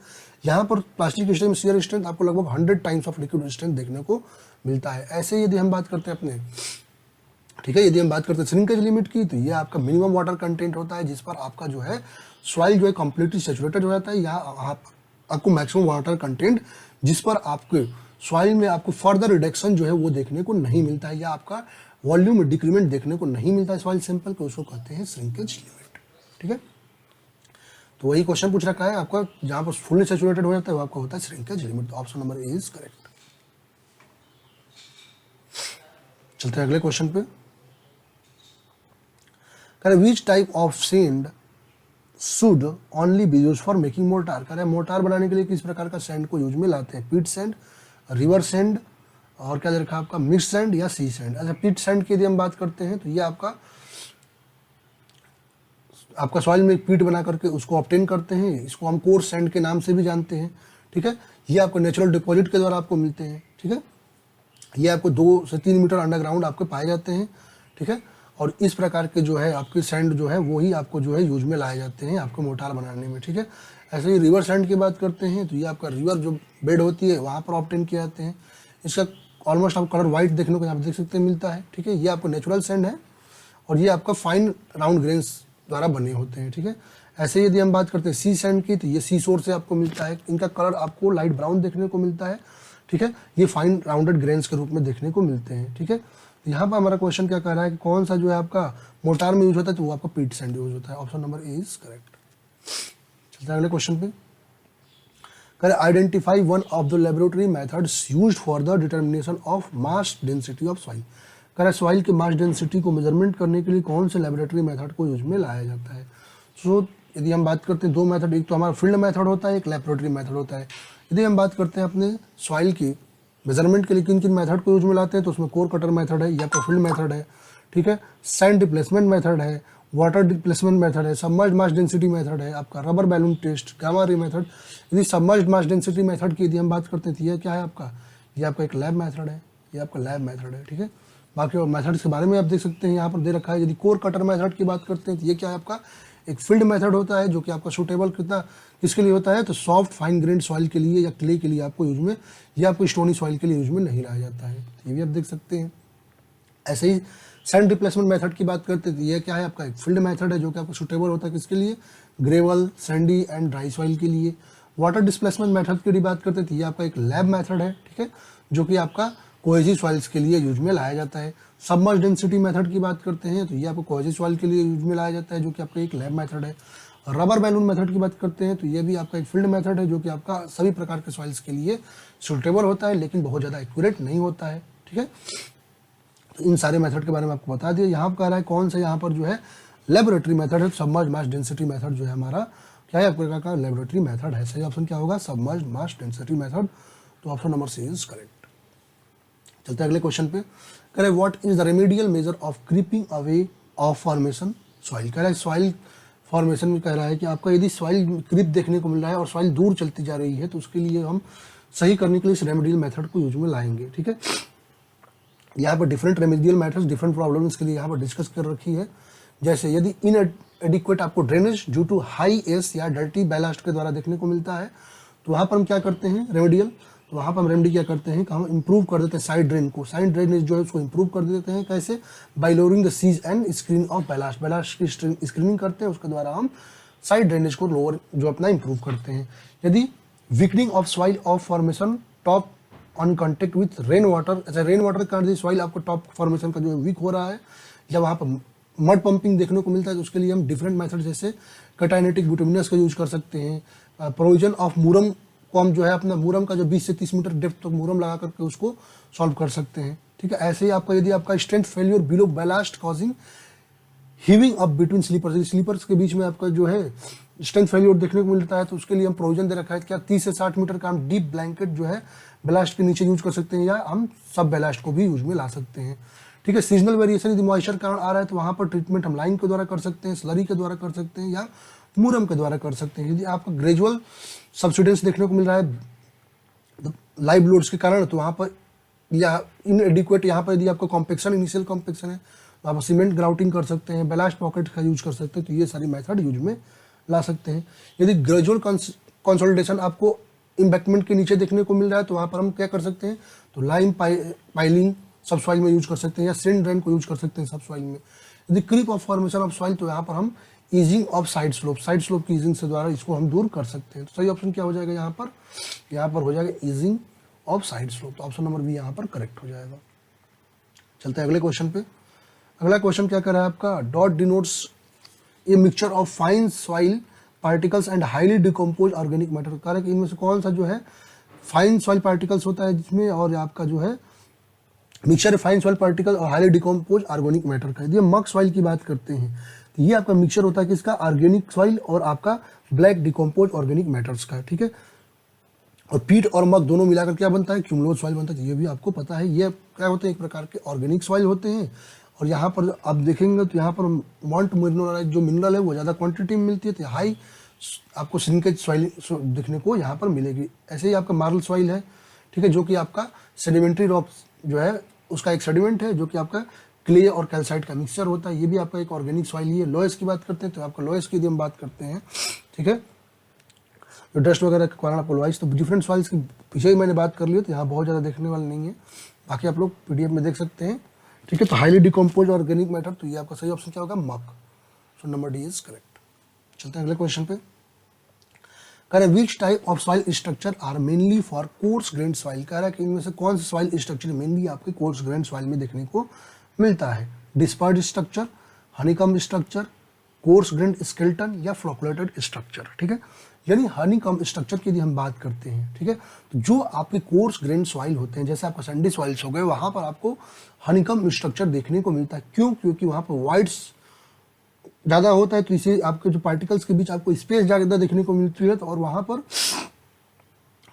यहाँ पर प्लास्टिक स्टेज में शियर स्ट्रेंथ आपको लगभग 100 टाइम्स ऑफ लिक्विड स्ट्रेंथ देखने को मिलता है। ऐसे यदि हम बात करते हैं अपने, ठीक है, यदि हम बात करते हैं श्रिंकेज लिमिट की, तो ये आपका मिनिमम वाटर कंटेंट होता है, जिस पर आपका जो है सॉइल जो है कंप्लीटली सेचुरेटेड हो जाता है। यहाँ आपको मैक्सिमम वाटर कंटेंट, जिस पर आपके सॉइल में आपको फर्दर रिडक्शन जो है वो देखने को नहीं मिलता है, या आपका वॉल्यूम में डिक्रीमेंट देखने को नहीं मिलता है सॉइल सैंपल को, उसको कहते हैं श्रिंकेज लिमिट, ठीक है। तो वही क्वेश्चन पूछ रखा है आपका, जहाँ पर फुल्ली सेचुरेटेड हो जाता है वो आपका होता है श्रिंकेज लिमिट। तो option number A is correct. चलते हैं अगले क्वेश्चन पे। विच type of sand should only B use for making mortar. कह रहे हैं मोर्टार बनाने के लिए किस प्रकार का सैंड को यूज में लाते हैं, पीट सैंड, रिवर सैंड, और क्या दे रखा है आपका मिक्स सैंड या सी सैंड। अच्छा, पीट सैंड की यदि हम बात करते हैं, तो ये आपका सॉइल में पीट बना करके उसको ऑब्टेन करते हैं, इसको हम कोर्स सैंड के नाम से भी जानते हैं, ठीक है। ये आपको नेचुरल डिपॉजिट के द्वारा आपको मिलते हैं, ठीक है। ये आपको 2 से 3 मीटर अंडरग्राउंड आपके पाए जाते हैं, ठीक है। और इस प्रकार के जो है आपके सैंड जो है वो ही आपको जो है यूज में लाए जाते हैं आपको मोर्टार बनाने में, ठीक है। ऐसे ही रिवर सैंड की बात करते हैं, तो ये आपका रिवर जो बेड होती है वहाँ पर ऑब्टेन किए जाते हैं। इसका ऑलमोस्ट आपको कलर वाइट देखने को यहाँ पर देख सकते हैं मिलता है, ठीक है। ये आपको नेचुरल सैंड है और ये आपका फाइन राउंड ग्रेन्स द्वारा बने होते हैं, ठीक है। ऐसे यदि हम बात करते हैं सी सैंड की, तो ये सी शोर से आपको मिलता है, इनका कलर आपको लाइट ब्राउन देखने को मिलता है, ठीक है। ये फाइन राउंडेड ग्रेन्स के रूप में देखने को मिलते हैं, ठीक है। यहाँ पर हमारा क्वेश्चन क्या कह रहा है कि कौन सा जो है आपका मोर्टार में यूज होता है, तो वो आपका पीट सैंड यूज होता है। Option number A is correct. चलते हैं अगले क्वेश्चन पे। करें identify one of the laboratory methods used for the determination of mass density of soil. करें सॉइल के मास डेंसिटी को मेजरमेंट करने के लिए कौन से लेबोरेटरी मेथड को यूज में लाया जाता है। सो यदि हम बात करते हैं 2 मेथड, एक तो हमारा फील्ड मेथड होता है, एक लेबोरेटरी मेथड होता है। यदि हम बात करते हैं अपने सॉइल की मेजरमेंट के लिए किन किन मेथड को यूज में लाते हैं, तो उसमें कोर कटर मेथड है, या तो फील्ड मेथड है, ठीक है, सैंड डिप्लेसमेंट मेथड है, वाटर डिप्लेसमेंट मेथड है, सबमर्ज्ड मास डेंसिटी मेथड है, आपका rubber balloon test, gamma ray method. यदि सबमर्ज्ड मास डेंसिटी मेथड की यदि हम बात करते हैं, तो ये क्या है आपका, ये आपका एक लैब मेथड है, ये आपका लैब मेथड है, ठीक है। बाकी और मेथड्स के बारे में आप देख सकते हैं यहाँ पर दे रखा है। यदि कोर कटर मेथड की बात करते हैं, तो ये क्या है आपका एक फील्ड मेथड होता है, जो कि आपका सूटेबल किसके लिए होता है, तो सॉफ्ट फाइन ग्रेन सॉइल के लिए या क्ले के लिए आपको यूज में, या आपको स्टोनी सॉइल के लिए यूज में नहीं लाया जाता है, ये भी आप देख सकते हैं। ऐसे ही सैंड रिप्लेसमेंट मेथड की बात करते हैं, तो ये क्या है आपका एक फील्ड मेथड है, जो कि आपको सूटेबल होता है किसके लिए, gravel, Sandy and dry soil के लिए। वाटर डिस्प्लेसमेंट मेथड की बात करते हैं, तो ये आपका एक लैब मेथड है, ठीक है, जो कि आपका कोहेसिव सॉइल्स के लिए यूज में लाया जाता है। सबमर्ज्ड डेंसिटी मेथड की बात करते हैं, तो ये आपको कोहेसिव सॉइल के लिए यूज में लाया जाता है, जो कि आपका एक लैब मेथड है। रबर बैलून मेथड की बात करते हैं, तो ये भी आपका एक फील्ड मेथड है, जो कि आपका सभी प्रकार के सॉइल्स के लिए सूटेबल होता है, लेकिन बहुत ज़्यादा एक्यूरेट नहीं होता है, ठीक है। तो इन सारे मेथड के बारे में आपको बता दिया। यहाँ पर कह रहा है कौन सा यहाँ पर जो है लेबोरेटरी मेथड है, सबमर्ज्ड मास डेंसिटी मेथड जो है हमारा क्या है आपको का लेबोरेटरी मेथड है। सही ऑप्शन क्या होगा, सबमर्ज्ड मास डेंसिटी मेथड। तो option number C is correct. चलते हैं अगले क्वेश्चन पे। कह रहे what is the remedial measure of creeping away of formation soil. कह रहा है सॉइल फॉर्मेशन में कह रहा है कि आपका यदि सॉइल क्रीप देखने को मिल रहा है और सॉइल दूर चलती जा रही है, तो उसके लिए हम सही करने के लिए इस रेमेडियल मेथड को यूज में लाएंगे, ठीक है। यहाँ पर different remedial methods different problems के लिए यहाँ पर डिस्कस कर रखी है। जैसे यदि इनएडिक्वेट आपको drainage due to high S या डर्टी बैलास्ट के द्वारा देखने को मिलता है, तो वहाँ पर हम क्या करते हैं रेमेडियल, तो वहाँ पर हम रेमेडी क्या करते हैं कि हम इंप्रूव कर देते हैं साइड ड्रेन को, साइड ड्रेनेज जो है उसको इंप्रूव कर देते हैं। कैसे, by lowering the cess and screen of ballast, ballast की स्क्रीनिंग करते हैं, उसके द्वारा हम साइड ड्रेनेज को लोअर जो अपना इंप्रूव करते हैं। यदि weakening of soil of formation top on contact with rain water, ऐसा रेन वाटर का सॉइल आपको टॉप फॉर्मेशन का जो है वीक हो रहा है, जब वहाँ पर मड पंपिंग देखने को मिलता है, तो उसके लिए हम डिफरेंट मेथड जैसे कटाइनेटिक बिटुमिनस का यूज कर सकते हैं। प्रोविजन ऑफ मूरम को हम जो है अपना मूरम का जो 20 से 30 मीटर डेप्थ तक मूरम लगा करके उसको सॉल्व कर सकते हैं, ठीक है। ऐसे ही आपका यदि आपका strength failure below ballast causing heaving up between sleepers, sleepers के बीच में आपका जो है स्ट्रेंथ फेल्योर देखने को मिलता है, तो उसके लिए हम प्रोविजन दे रखा है क्या 30 से 60 मीटर का हम डीप ब्लैंकेट जो है बैलास्ट के नीचे यूज कर सकते हैं, या हम सब बैलास्ट को भी यूज में ला सकते हैं। ठीक है। सीजनल वेरिएशन यदि मॉइस्चर कारण आ रहा है तो वहाँ पर ट्रीटमेंट हम लाइन के द्वारा कर सकते हैं, स्लरी के द्वारा कर सकते हैं, या मूरम के द्वारा कर सकते हैं। यदि आपका ग्रेजुअल सब्सिडेंस देखने को मिल रहा है लाइव लोड्स के कारण, तो वहाँ पर या इनएडिक्वेट यहाँ पर यदि आपका कॉम्पेक्शन इनिशियल कॉम्पेक्शन है तो आप सीमेंट ग्राउटिंग कर सकते हैं, बैलास्ट पॉकेट का यूज कर सकते हैं। तो ये सारी मेथड यूज में ला सकते हैं। यदि ग्रेजुअल कंसोलिडेशन आपको इम्बैक्टमेंट के नीचे देखने को मिल रहा है तो वहाँ पर हम क्या कर सकते हैं, तो लाइम पाइलिंग सब सॉइल में यूज कर सकते हैं, या सेंड ड्रेन को यूज कर सकते हैं सब सॉइल में। यदि creep of formation of soil, तो यहाँ पर हम ईजिंग ऑफ साइड स्लोप की ईजिंग से द्वारा इसको हम दूर कर सकते हैं। तो सही ऑप्शन क्या हो जाएगा यहाँ पर हो जाएगा ईजिंग ऑफ साइड स्लोप। तो ऑप्शन नंबर बी यहाँ पर करेक्ट हो जाएगा। चलते हैं अगले क्वेश्चन पे। अगला क्वेश्चन क्या कर रहा है आपका, dot denotes a mixture of fine soil particles and highly decompose organic matter. कारण कि इनमें से कौन सा जो है फाइन सॉइल पार्टिकल्स होता है जिसमें, और आपका जो है मिक्सचर फाइन सॉइल पार्टिकल और हाईली डिकम्पोज ऑर्गेनिक मैटर का। यदि मक सॉइल की बात करते हैं तो ये आपका मिक्सचर होता है किसका, ऑर्गेनिक सॉइल और आपका ब्लैक डिकम्पोज ऑर्गेनिक मैटर्स का। ठीक है। और पीट और मक दोनों मिलाकर क्या बनता है, क्यूमुलोज सॉइल बनता है। ये भी आपको पता है। ये क्या होते हैं, एक प्रकार के ऑर्गेनिक सॉइल होते हैं। और यहाँ पर आप देखेंगे तो यहाँ पर मॉन्ट मिनरल जो मिनरल है वो ज़्यादा क्वांटिटी में मिलती है, तो हाई आपको श्रिंकेज सॉइल देखने को यहाँ पर मिलेगी। ऐसे ही आपका मार्बल सॉइल है, ठीक है, जो कि आपका सेडिमेंट्री रॉक जो है उसका एक सेडिमेंट है, जो कि आपका क्ले और कैल्साइट का मिक्सचर होता है। ये भी आपका एक ऑर्गेनिक सॉइल ही है। लोएस की बात करते हैं तो आपका लोएस की यदि हम बात करते हैं, ठीक है, तो डस्ट वगैरह के कारण आपको लोइस, तो डिफरेंट सॉइल्स की पीछे ही मैंने बात कर ली, तो यहाँ बहुत ज़्यादा देखने वाला नहीं है। बाकी आप लोग पीडीएफ में देख सकते हैं। ठीक है। तो हाईली डिकम्पोज ऑर्गेनिक मैटर, तो ये आपका सही ऑप्शन क्या होगा, muck. So number D is correct. चलते हैं अगले क्वेश्चन पे। कह रहे which type of soil structure are mainly for coarse grain soil. कह रहा है कि इनमें से कौन सा सॉइल स्ट्रक्चर मेनली आपके कोर्स ग्रेन सॉइल में देखने को मिलता है। Dispersed structure, honeycomb structure, coarse grain skeleton, या फ्लोकुलेटेड स्ट्रक्चर। ठीक है। यानी हनीकम स्ट्रक्चर की यदि हम बात करते हैं, ठीक है, तो जो आपके कोर्स ग्रेन सॉइल होते हैं, जैसे आपका सैंडी सॉइल्स हो गए, वहाँ पर आपको हनीकम स्ट्रक्चर देखने को मिलता है। क्यों? क्योंकि वहाँ पर वाइड्स ज़्यादा होता है, तो इसे आपके जो पार्टिकल्स के बीच आपको स्पेस ज़्यादा देखने को मिलती है। तो और वहाँ पर,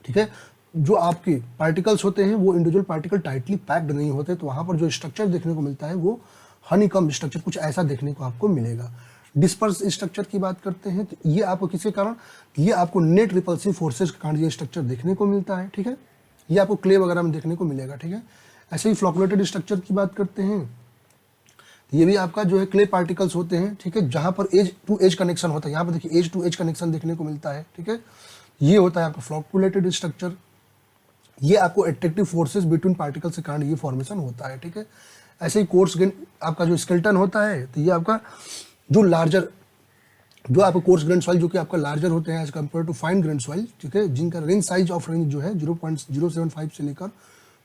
ठीक है, जो आपके पार्टिकल्स होते हैं वो इंडिविजुअल पार्टिकल टाइटली पैक्ड नहीं होते, तो वहाँ पर जो स्ट्रक्चर देखने को मिलता है वो हनीकम स्ट्रक्चर कुछ ऐसा देखने को आपको मिलेगा। डिस्पर्स स्ट्रक्चर की बात करते हैं तो ये आपको किसके कारण, ये आपको नेट रिपल्सिव फोर्सेस के कारण ये स्ट्रक्चर देखने को मिलता है। ठीक है। ये आपको क्ले वगैरह में देखने को मिलेगा। ठीक है। ऐसे ही फ्लोकुलेटेड स्ट्रक्चर की बात करते हैं, ये भी आपका जो है क्ले पार्टिकल्स होते हैं। ठीक है। जहाँ पर एज टू एज कनेक्शन होता है, यहाँ पर देखिए एज टू एज कनेक्शन देखने को मिलता है। ठीक है। ये होता है आपका फ्लोकुलेटेड स्ट्रक्चर। ये आपको अट्रैक्टिव फोर्सेस बिटवीन पार्टिकल्स के कारण ये फॉर्मेशन होता है। ठीक है। ऐसे ही कोर्स ग्रेन आपका जो स्केल्टन होता है, तो ये आपका जो लार्जर, जो आपका कोर्स ग्रेन सॉइल जो कि आपका लार्जर होते हैं as compare to fine grain soil, ठीक है, जिनका रेंज साइज ऑफ रेंज जो है 0.075 से लेकर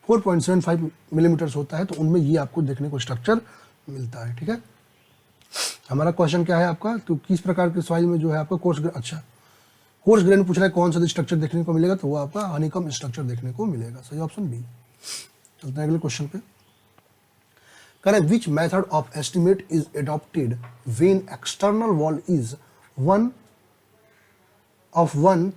4.75 मिलीमीटर्स होता है, तो उनमें ये आपको देखने को स्ट्रक्चर मिलता है। ठीक है। हमारा क्वेश्चन क्या है आपका, तो किस प्रकार के सॉइल में जो है आपका कोर्स ग्रेन, अच्छा कोर्स ग्रेन पूछ रहा है कौन सा स्ट्रक्चर देखने को मिलेगा, तो वो आपका हनीकम स्ट्रक्चर देखने को मिलेगा। सही ऑप्शन बी। चलते हैं अगले क्वेश्चन पे। करें which method of estimate is adopted when external wall is one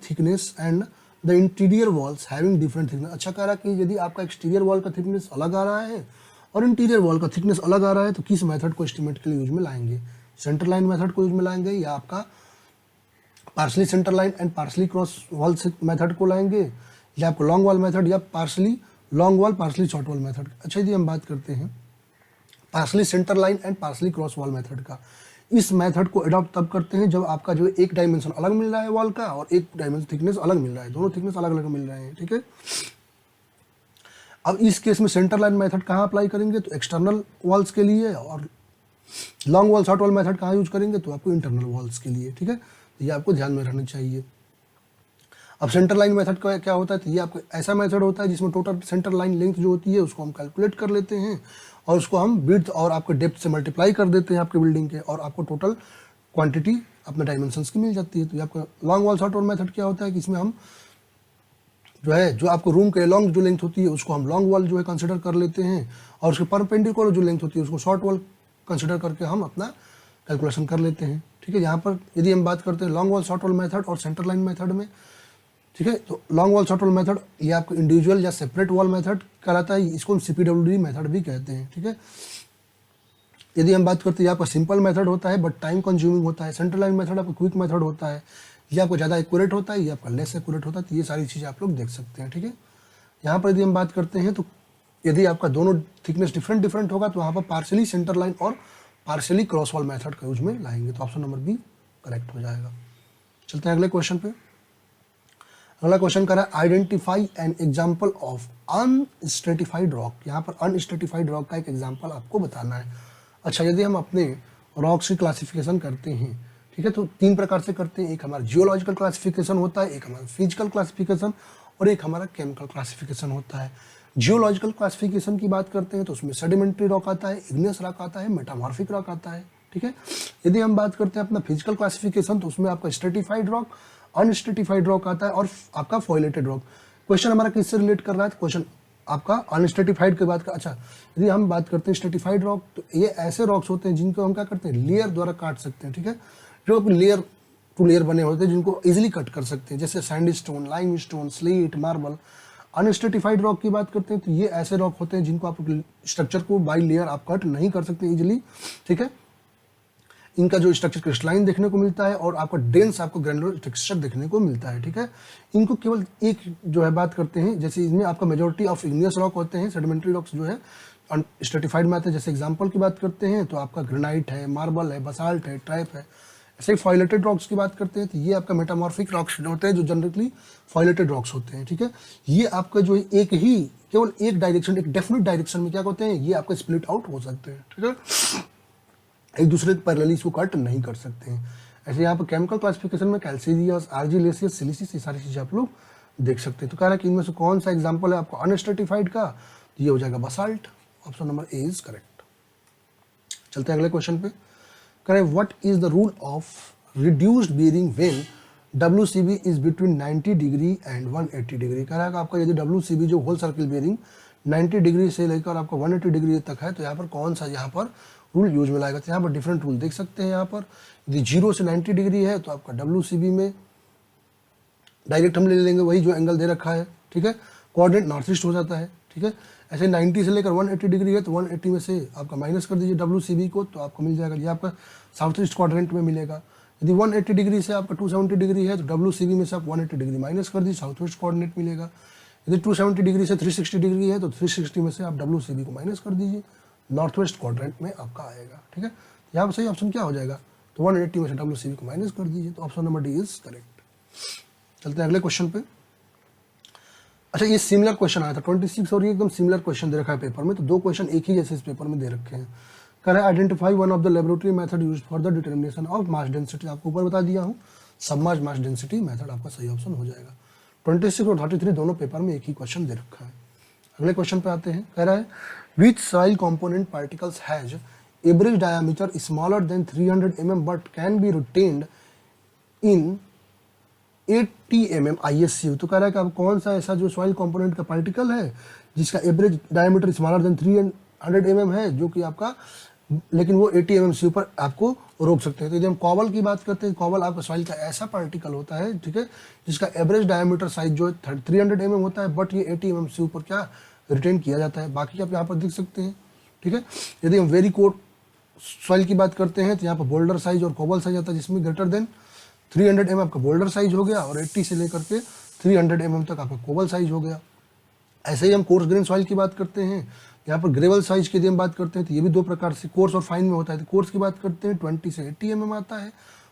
thickness and the interior walls having different thickness. अच्छा कह रहा है कि यदि आपका एक्सटीरियर वॉल का थिकनेस अलग आ रहा है और इंटीरियर वॉल का थिकनेस अलग आ रहा है, तो किस मेथड को एस्टिमेट के लिए यूज में लाएंगे, सेंटर लाइन मेथड को यूज में लाएंगे, या आपका partly centre line and partly cross wall method को लाएंगे, या आपको लॉन्ग वॉल मेथड, या partly long wall partly short wall method. अच्छा यदि हम बात करते हैं partly centre line and partly cross wall method का, इस मेथड को अडॉप्ट तब करते हैं जब आपका जो एक डायमेंशन अलग मिल रहा है वॉल का और एक डायमेंशन थिकनेस अलग मिल रहा है, दोनों थिकनेस अलग अलग मिल रहे हैं। ठीक है। अब इस केस में सेंटर लाइन मेथड कहाँ अप्लाई करेंगे, तो एक्सटर्नल वॉल्स के लिए, और long wall short wall method कहाँ यूज करेंगे, तो आपको इंटरनल वॉल्स के लिए। ठीक है। तो ये आपको ध्यान में रखना चाहिए। अब सेंटर लाइन मेथड का क्या होता है, तो ये आपको ऐसा मेथड होता है जिसमें टोटल सेंटर लाइन लेंथ जो होती है उसको हम कैलकुलेट कर लेते हैं और उसको हम विड्थ और आपके डेप्थ से मल्टीप्लाई कर देते हैं आपके बिल्डिंग के, और आपको टोटल क्वांटिटी अपने डायमेंशंस की मिल जाती है। तो ये आपका long wall short wall method क्या होता है कि इसमें हम जो है, जो आपको रूम के लॉन्ग जो लेंथ होती है उसको हम लॉन्ग वॉल जो है कंसिडर कर लेते हैं, और उसके परपेंडिकुलर जो लेंथ होती है उसको शॉर्ट वॉल कंसिडर करके हम अपना कैलकुलेशन कर लेते हैं। ठीक है, यहाँ पर यदि हम बात करते हैं long wall short wall method और सेंटर लाइन मेथड में, ठीक है, तो long wall short wall method ये आपको इंडिविजुअल या सेपरेट वॉल मेथड कहलाता है, इसको हम CPWD मेथड भी कहते हैं। ठीक है, यदि हम बात करते हैं, आपका सिंपल मेथड होता है बट टाइम कंज्यूमिंग होता है, सेंटर लाइन मेथड आपका क्विक मेथड होता है, ये आपको ज़्यादा एक्यूरेट होता है, ये आपका लेस एक्यूरेट होता है। तो ये सारी चीज़ें आप लोग देख सकते हैं। ठीक है, यहाँ पर यदि हम बात करते हैं तो यदि आपका दोनों थिकनेस डिफरेंट होगा तो वहाँ पर पार्शियली सेंटर लाइन और पार्शियली क्रॉस वॉल मेथड का यूज में लाएंगे, तो ऑप्शन नंबर बी करेक्ट हो जाएगा। चलते हैं अगले क्वेश्चन पे। अगला क्वेश्चन कर रहा है identify an example of unstratified rock. यहाँ पर अनस्ट्रेटिफाइड रॉक का एक एग्जाम्पल आपको बताना है। अच्छा, यदि हम अपने रॉक्स की क्लासिफिकेशन करते हैं, ठीक है, तो 3 प्रकार से करते हैं। एक हमारा जियोलॉजिकल क्लासिफिकेशन होता है, एक हमारा फिजिकल क्लासिफिकेशन और एक हमारा केमिकल क्लासिफिकेशन होता है। जियोलॉजिकल क्लासिफिकेशन की बात करते हैं तो उसमें सेडिमेंट्री रॉक आता है, इग्नियस रॉक आता है, मेटामॉर्फिक रॉक आता है। ठीक है, यदि हम बात करते हैं अपना फिजिकल क्लासिफिकेशन तो उसमें आपका स्ट्रेटिफाइड रॉक, अनस्ट्रेटिफाइड रॉक आता है और आपका फॉइलेटेड रॉक। क्वेश्चन हमारा किससे रिलेट कर रहा है, तो क्वेश्चन आपका अनस्ट्रेटिफाइड की बात कर। अच्छा, यदि हम बात करते हैं स्ट्रेटिफाइड रॉक तो ये ऐसे रॉक्स होते हैं जिनको हम क्या करते हैं, लेयर द्वारा काट सकते हैं। ठीक है, जो लेयर टू लेयर बने होते हैं जिनको इजीली कट कर सकते हैं, जैसे sandstone, limestone, slate, marble. Unstratified rock की बात करते हैं तो ये ऐसे रॉक होते हैं जिनको आप स्ट्रक्चर को बाई लेयर आप कट नहीं कर सकते इजीली। ठीक है, इनका जो स्ट्रक्चर क्रिस्टलाइन देखने को मिलता है और आपका डेंस आपको ग्रैनुलर टेक्सचर देखने को मिलता है। ठीक है, इनको केवल एक जो है बात करते हैं, जैसे इसमें आपका मेजोरिटी ऑफ इग्नियस रॉक होते हैं, सेडिमेंट्री रॉक्स जो है स्ट्रेटिफाइड में आते हैं। जैसे एग्जांपल की बात करते हैं तो आपका ग्रेनाइट है, मार्बल है, बसाल्ट है, ट्रैप है। ऐसे ही फॉइलेटेड रॉक्स की बात करते हैं तो ये आपका मेटामॉर्फिक रॉक्स होते हैं जो जनरली फॉइलेटेड रॉक्स होते हैं। ठीक है, ये आपका जो है एक ही केवल एक डायरेक्शन, एक डेफिनेट डायरेक्शन में क्या होते हैं, ये आपका स्प्लिट आउट हो सकते हैं। ठीक है, एक दूसरे के पैरेलली इसको कट नहीं कर सकते हैं। ऐसे यहाँ पर केमिकल क्लासिफिकेशन में कैल्सीरियस, आर्जिलेसियस, सिलिसियस, ये सारी चीज़ें आप लोग देख सकते हैं। तो कह रहा है कि इनमें से कौन सा एग्जाम्पल है आपको अनस्ट्रेटिफाइड का, तो ये हो जाएगा basalt. Option number A is correct. चलते हैं अगले क्वेश्चन पे। कह रहे हैं what is the rule of reduced bearing when WCB is between 90 degree and 180 degree. कह रहा है कि आपका यदि WCB जो होल सर्किल बेयरिंग 90 डिग्री से लेकर आपका 180 डिग्री तक है तो यहाँ पर कौन सा यहाँ पर रूल यूज में लाएगा। तो यहाँ पर डिफरेंट रूल देख सकते हैं। यहाँ पर यदि 0 से 90 डिग्री है तो आपका WCB में डायरेक्ट हम ले लेंगे वही जो एंगल दे रखा है। ठीक है, कोऑर्डिनेट नॉर्थ ईस्ट हो जाता है। ठीक है, ऐसे 90 से लेकर 180 डिग्री है तो 180 में से आपका माइनस कर दीजिए WCB को, तो आपको मिल जाएगा ये आपका साउथ ईस्ट क्वाड्रेंट में मिलेगा। यदि 180 डिग्री से आपका 270 डिग्री है तो WCB में से आप 180 डिग्री माइनस कर दीजिए, साउथ वेस्ट कोऑर्डिनेट मिलेगा। यदि 270 डिग्री से 360 डिग्री है तो 360 में से आप WCB को माइनस कर दीजिए, नॉर्थ वेस्ट क्वाड्रेंट में आपका आएगा। ठीक है, यहाँ पर सही ऑप्शन क्या हो जाएगा, तो 180 में से WCB को माइनस कर दीजिए, तो option number D is correct. चलते हैं अगले क्वेश्चन पे। अच्छा, ये सिमिलर क्वेश्चन आया था 26 और ये एकदम सिमिलर क्वेश्चन दे रखा है पेपर में, तो 2 क्वेश्चन एक ही जैसे इस पेपर में दे रखे हैं। कह रहा है identify one of the laboratory method used for the determination of mass density. आपको ऊपर बता दिया हूँ, सबमार्ज मास डेंसिटी मेथड आपका सही ऑप्शन हो जाएगा। 26 और 33 दोनों पेपर में एक ही क्वेश्चन दे रखा है। अगले क्वेश्चन पे आते हैं। कह रहा है विच soil component particles has average diameter smaller than 300 mm but can be retained in 80 mm ISU। तो कह रहा है कि अब कौन सा ऐसा जो सॉइल कंपोनेंट का पार्टिकल है जिसका average diameter smaller than 300 mm है, जो कि आपका लेकिन वो 80 mm से ऊपर आपको रोक सकते हैं। तो यदि हम कॉबल की बात करते हैं, कॉबल आपका सॉइल का ऐसा पार्टिकल होता है, ठीक है, जिसका एवरेज डायमीटर साइज जो है 300 mm होता है, बट ये 80 mm से ऊपर क्या रिटेन किया जाता है। बाकी आप यहाँ पर देख सकते हैं। ठीक है, यदि हम वेरी कोट सॉइल की बात करते हैं तो यहाँ पर बोल्डर साइज और कॉबल साइज आता है, जिसमें ग्रेटर देन 300 mm आपका बोल्डर साइज हो गया और 80 से लेकर के 300 mm तक आपका कोबल साइज हो गया। ऐसे ही हम कोर्स ग्रेन सॉइल की बात करते हैं, यहाँ पर ग्रेवल साइज की यदि हम बात करते हैं तो ये भी 2 प्रकार से कोर्स और फाइन में होता है। तो कोर्स की बात करते हैं 20 से 80 mm आता है,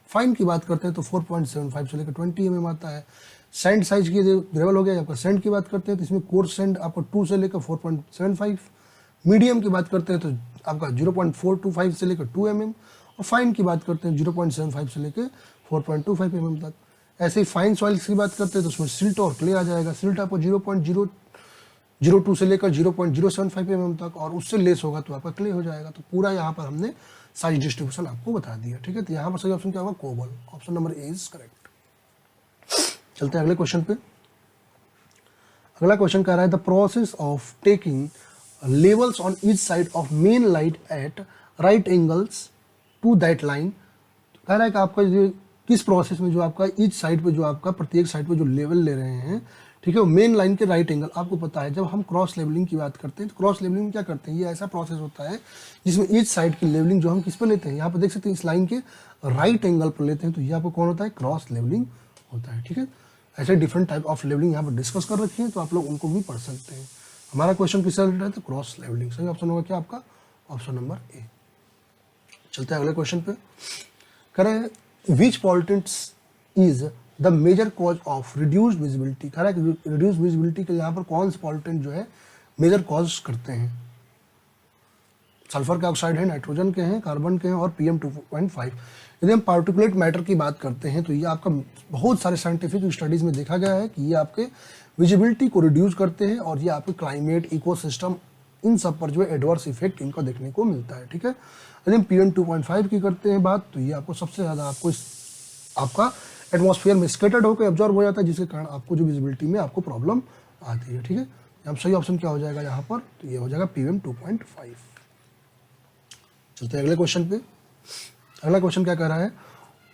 फाइन की बात करते हैं तो 4.75 से लेकर 20 mm आता है। सैंड साइज की ग्रेवल हो गया। आपका सैंड की बात करते हैं तो इसमें कोर्स सैंड आपको 2 से लेकर 4.75, मीडियम की बात करते हैं तो आपका 0.425 से लेकर 2 mm, और फाइन की बात करते हैं 0.75 से लेकर 4.25 mm तक। ऐसे ही फाइन सॉइल्स की बात करते हैं तो उसमें सिल्ट और क्ले आ जाएगा। सिल्ट आपको 0.002 से लेकर 0.075 mm तक, और उससे लेस होगा तो आपका क्ले हो जाएगा। तो पूरा यहाँ पर हमने साइज डिस्ट्रीब्यूशन आपको बता दिया। ठीक है, तो यहाँ पर सही ऑप्शन क्या होगा, cobble. Option number A is correct. चलते हैं अगले क्वेश्चन पे। अगला क्वेश्चन कह रहा है the process of taking levels on each side of main light at right angles to that line. कह रहा है कि आपका जो किस प्रोसेस में जो आपका ईच साइड पे जो आपका प्रत्येक साइड पे जो लेवल ले रहे हैं, ठीक है, वो मेन लाइन के राइट एंगल। आपको पता है जब हम क्रॉस लेवलिंग की बात करते हैं तो क्रॉस लेवलिंग में क्या करते हैं, ये ऐसा प्रोसेस होता है जिसमें ईच साइड की लेवलिंग जो हम किस पे लेते हैं, यहाँ पे देख सकते हैं इस लाइन के राइट एंगल पर लेते हैं, तो ये आपको कौन होता है, क्रॉस लेवलिंग होता है। ठीक है, ऐसे डिफरेंट टाइप ऑफ लेवलिंग यहाँ पर डिस्कस कर रखी है, तो आप लोग उनको भी पढ़ सकते हैं। हमारा क्वेश्चन किससे रिलेटेड है, तो क्रॉस लेवलिंग। सही ऑप्शन होगा क्या आपका, ऑप्शन नंबर ए। चलते हैं अगले क्वेश्चन पे। कह रहे हैं which pollutant is the major cause of reduced visibility. कह रहा है कि रिड्यूस्ड विजिबिलिटी के यहाँ पर कौन से पॉलिटेंट जो है मेजर कॉज करते हैं। सल्फर के ऑक्साइड है, नाइट्रोजन के हैं, कार्बन के हैं और PM 2.5। यदि हम पार्टिकुलेट मैटर की बात करते हैं तो ये आपका बहुत सारे साइंटिफिक स्टडीज में देखा गया है कि ये आपके विजिबिलिटी को रिड्यूस करते हैं और ये आपके क्लाइमेट, इकोसिस्टम, इन सब पर जो है एडवर्स इफेक्ट इनका देखने को मिलता है। ठीक है, यदि हम PM 2.5 की करते हैं बात, तो ये आपको सबसे ज़्यादा आपको आपका एटमॉस्फेयर में स्केटर्ड होकर ऑब्जर्व हो जाता है, जिसके कारण आपको जो विजिबिलिटी में आपको प्रॉब्लम आती है। ठीक है, अब सही ऑप्शन क्या हो जाएगा यहाँ पर, तो ये हो जाएगा PM 2.5। चलते हैं अगले क्वेश्चन पे। अगला क्वेश्चन क्या कह रहा है,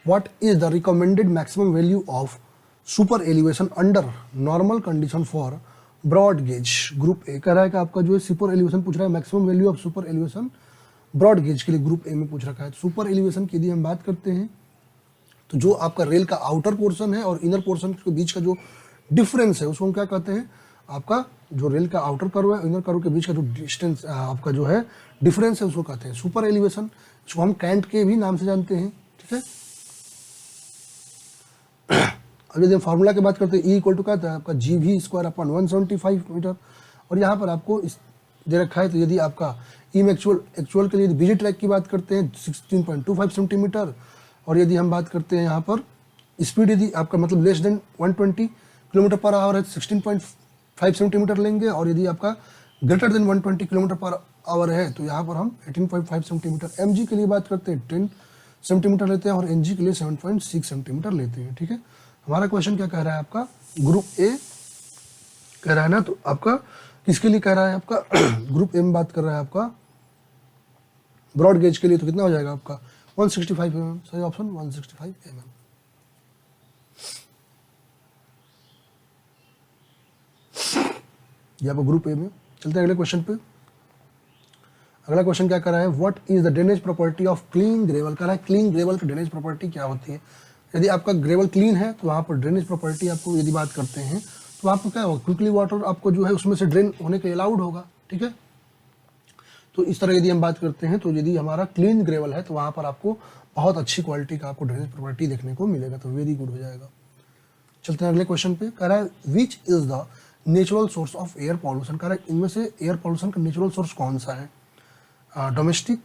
what is the recommended maximum value of super elevation under normal condition for broad gauge group A. कह रहा है कि आपका जो है सुपर एलिवेशन पूछ रहा है, maximum value of super elevation broad gauge के लिए ग्रुप ए में पूछ रखा है। सुपर एलिवेशन की यदि हम बात करते हैं तो जो आपका रेल का आउटर पोर्शन है और इनर पोर्शन के बीच का जो डिफरेंस है उसको हम क्या कहते हैं, आपका जो रेल का आउटर कर्व है इनर कर्व के बीच का जो डिस्टेंस आपका जो है डिफरेंस है उसको कहते हैं सुपर एलिवेशन। इसको हम कैंट के भी नाम से जानते हैं। ठीक है, अब यदि हम फार्मूला की बात करते हैं E इक्वल टू क्या था आपका GV² अपॉन 175 मीटर, और यहाँ पर आपको इस दे रखा है। तो यदि आपका ई में एक्चुअल के लिए बिजी ट्रैक की बात करते हैं 16.25 सेंटीमीटर, और यदि हम बात करते हैं यहाँ पर स्पीड यदि आपका मतलब less than 120 kilometre per hour है 16.5 सेंटीमीटर लेंगे, और यदि आपका greater than 120 kilometre per hour है तो यहाँ पर हम 18.5 सेंटीमीटर। mg के लिए बात करते हैं 10 सेंटीमीटर लेते हैं और ng के लिए 7.6 सेंटीमीटर लेते हैं। ठीक है, हमारा क्वेश्चन क्या कह रहा है आपका, ग्रुप ए कह रहा है ना, तो आपका किसके लिए कह रहा है आपका ग्रुप ए में बात कर रहा है आपका ब्रॉड गेज के लिए, तो कितना हो जाएगा आपका 165 mm। सही ऑप्शन 165 mm। ये आपको ग्रुप ए में। चलते हैं अगले क्वेश्चन पे। अगला क्वेश्चन क्या कर रहा है, what is the drainage property of clean gravel. कह रहा है क्लीन ग्रेवल की ड्रेनेज प्रॉपर्टी क्या होती है। यदि आपका ग्रेवल क्लीन है तो वहाँ पर ड्रेनेज प्रॉपर्टी आपको यदि बात करते हैं तो आपको क्या होगा, क्विकली वाटर आपको जो है उसमें से ड्रेन होने के अलाउड होगा। ठीक है, तो इस तरह यदि हम बात करते हैं तो यदि हमारा क्लीन ग्रेवल है तो वहाँ पर आपको बहुत अच्छी क्वालिटी का आपको ड्रेनेज प्रॉपर्टी देखने को मिलेगा, तो वेरी गुड हो जाएगा। चलते हैं अगले क्वेश्चन पे। कह रहा है विच is the natural source of air pollution. कह रहा है इनमें से एयर पॉल्यूशन का नेचुरल सोर्स कौन सा है, डोमेस्टिक,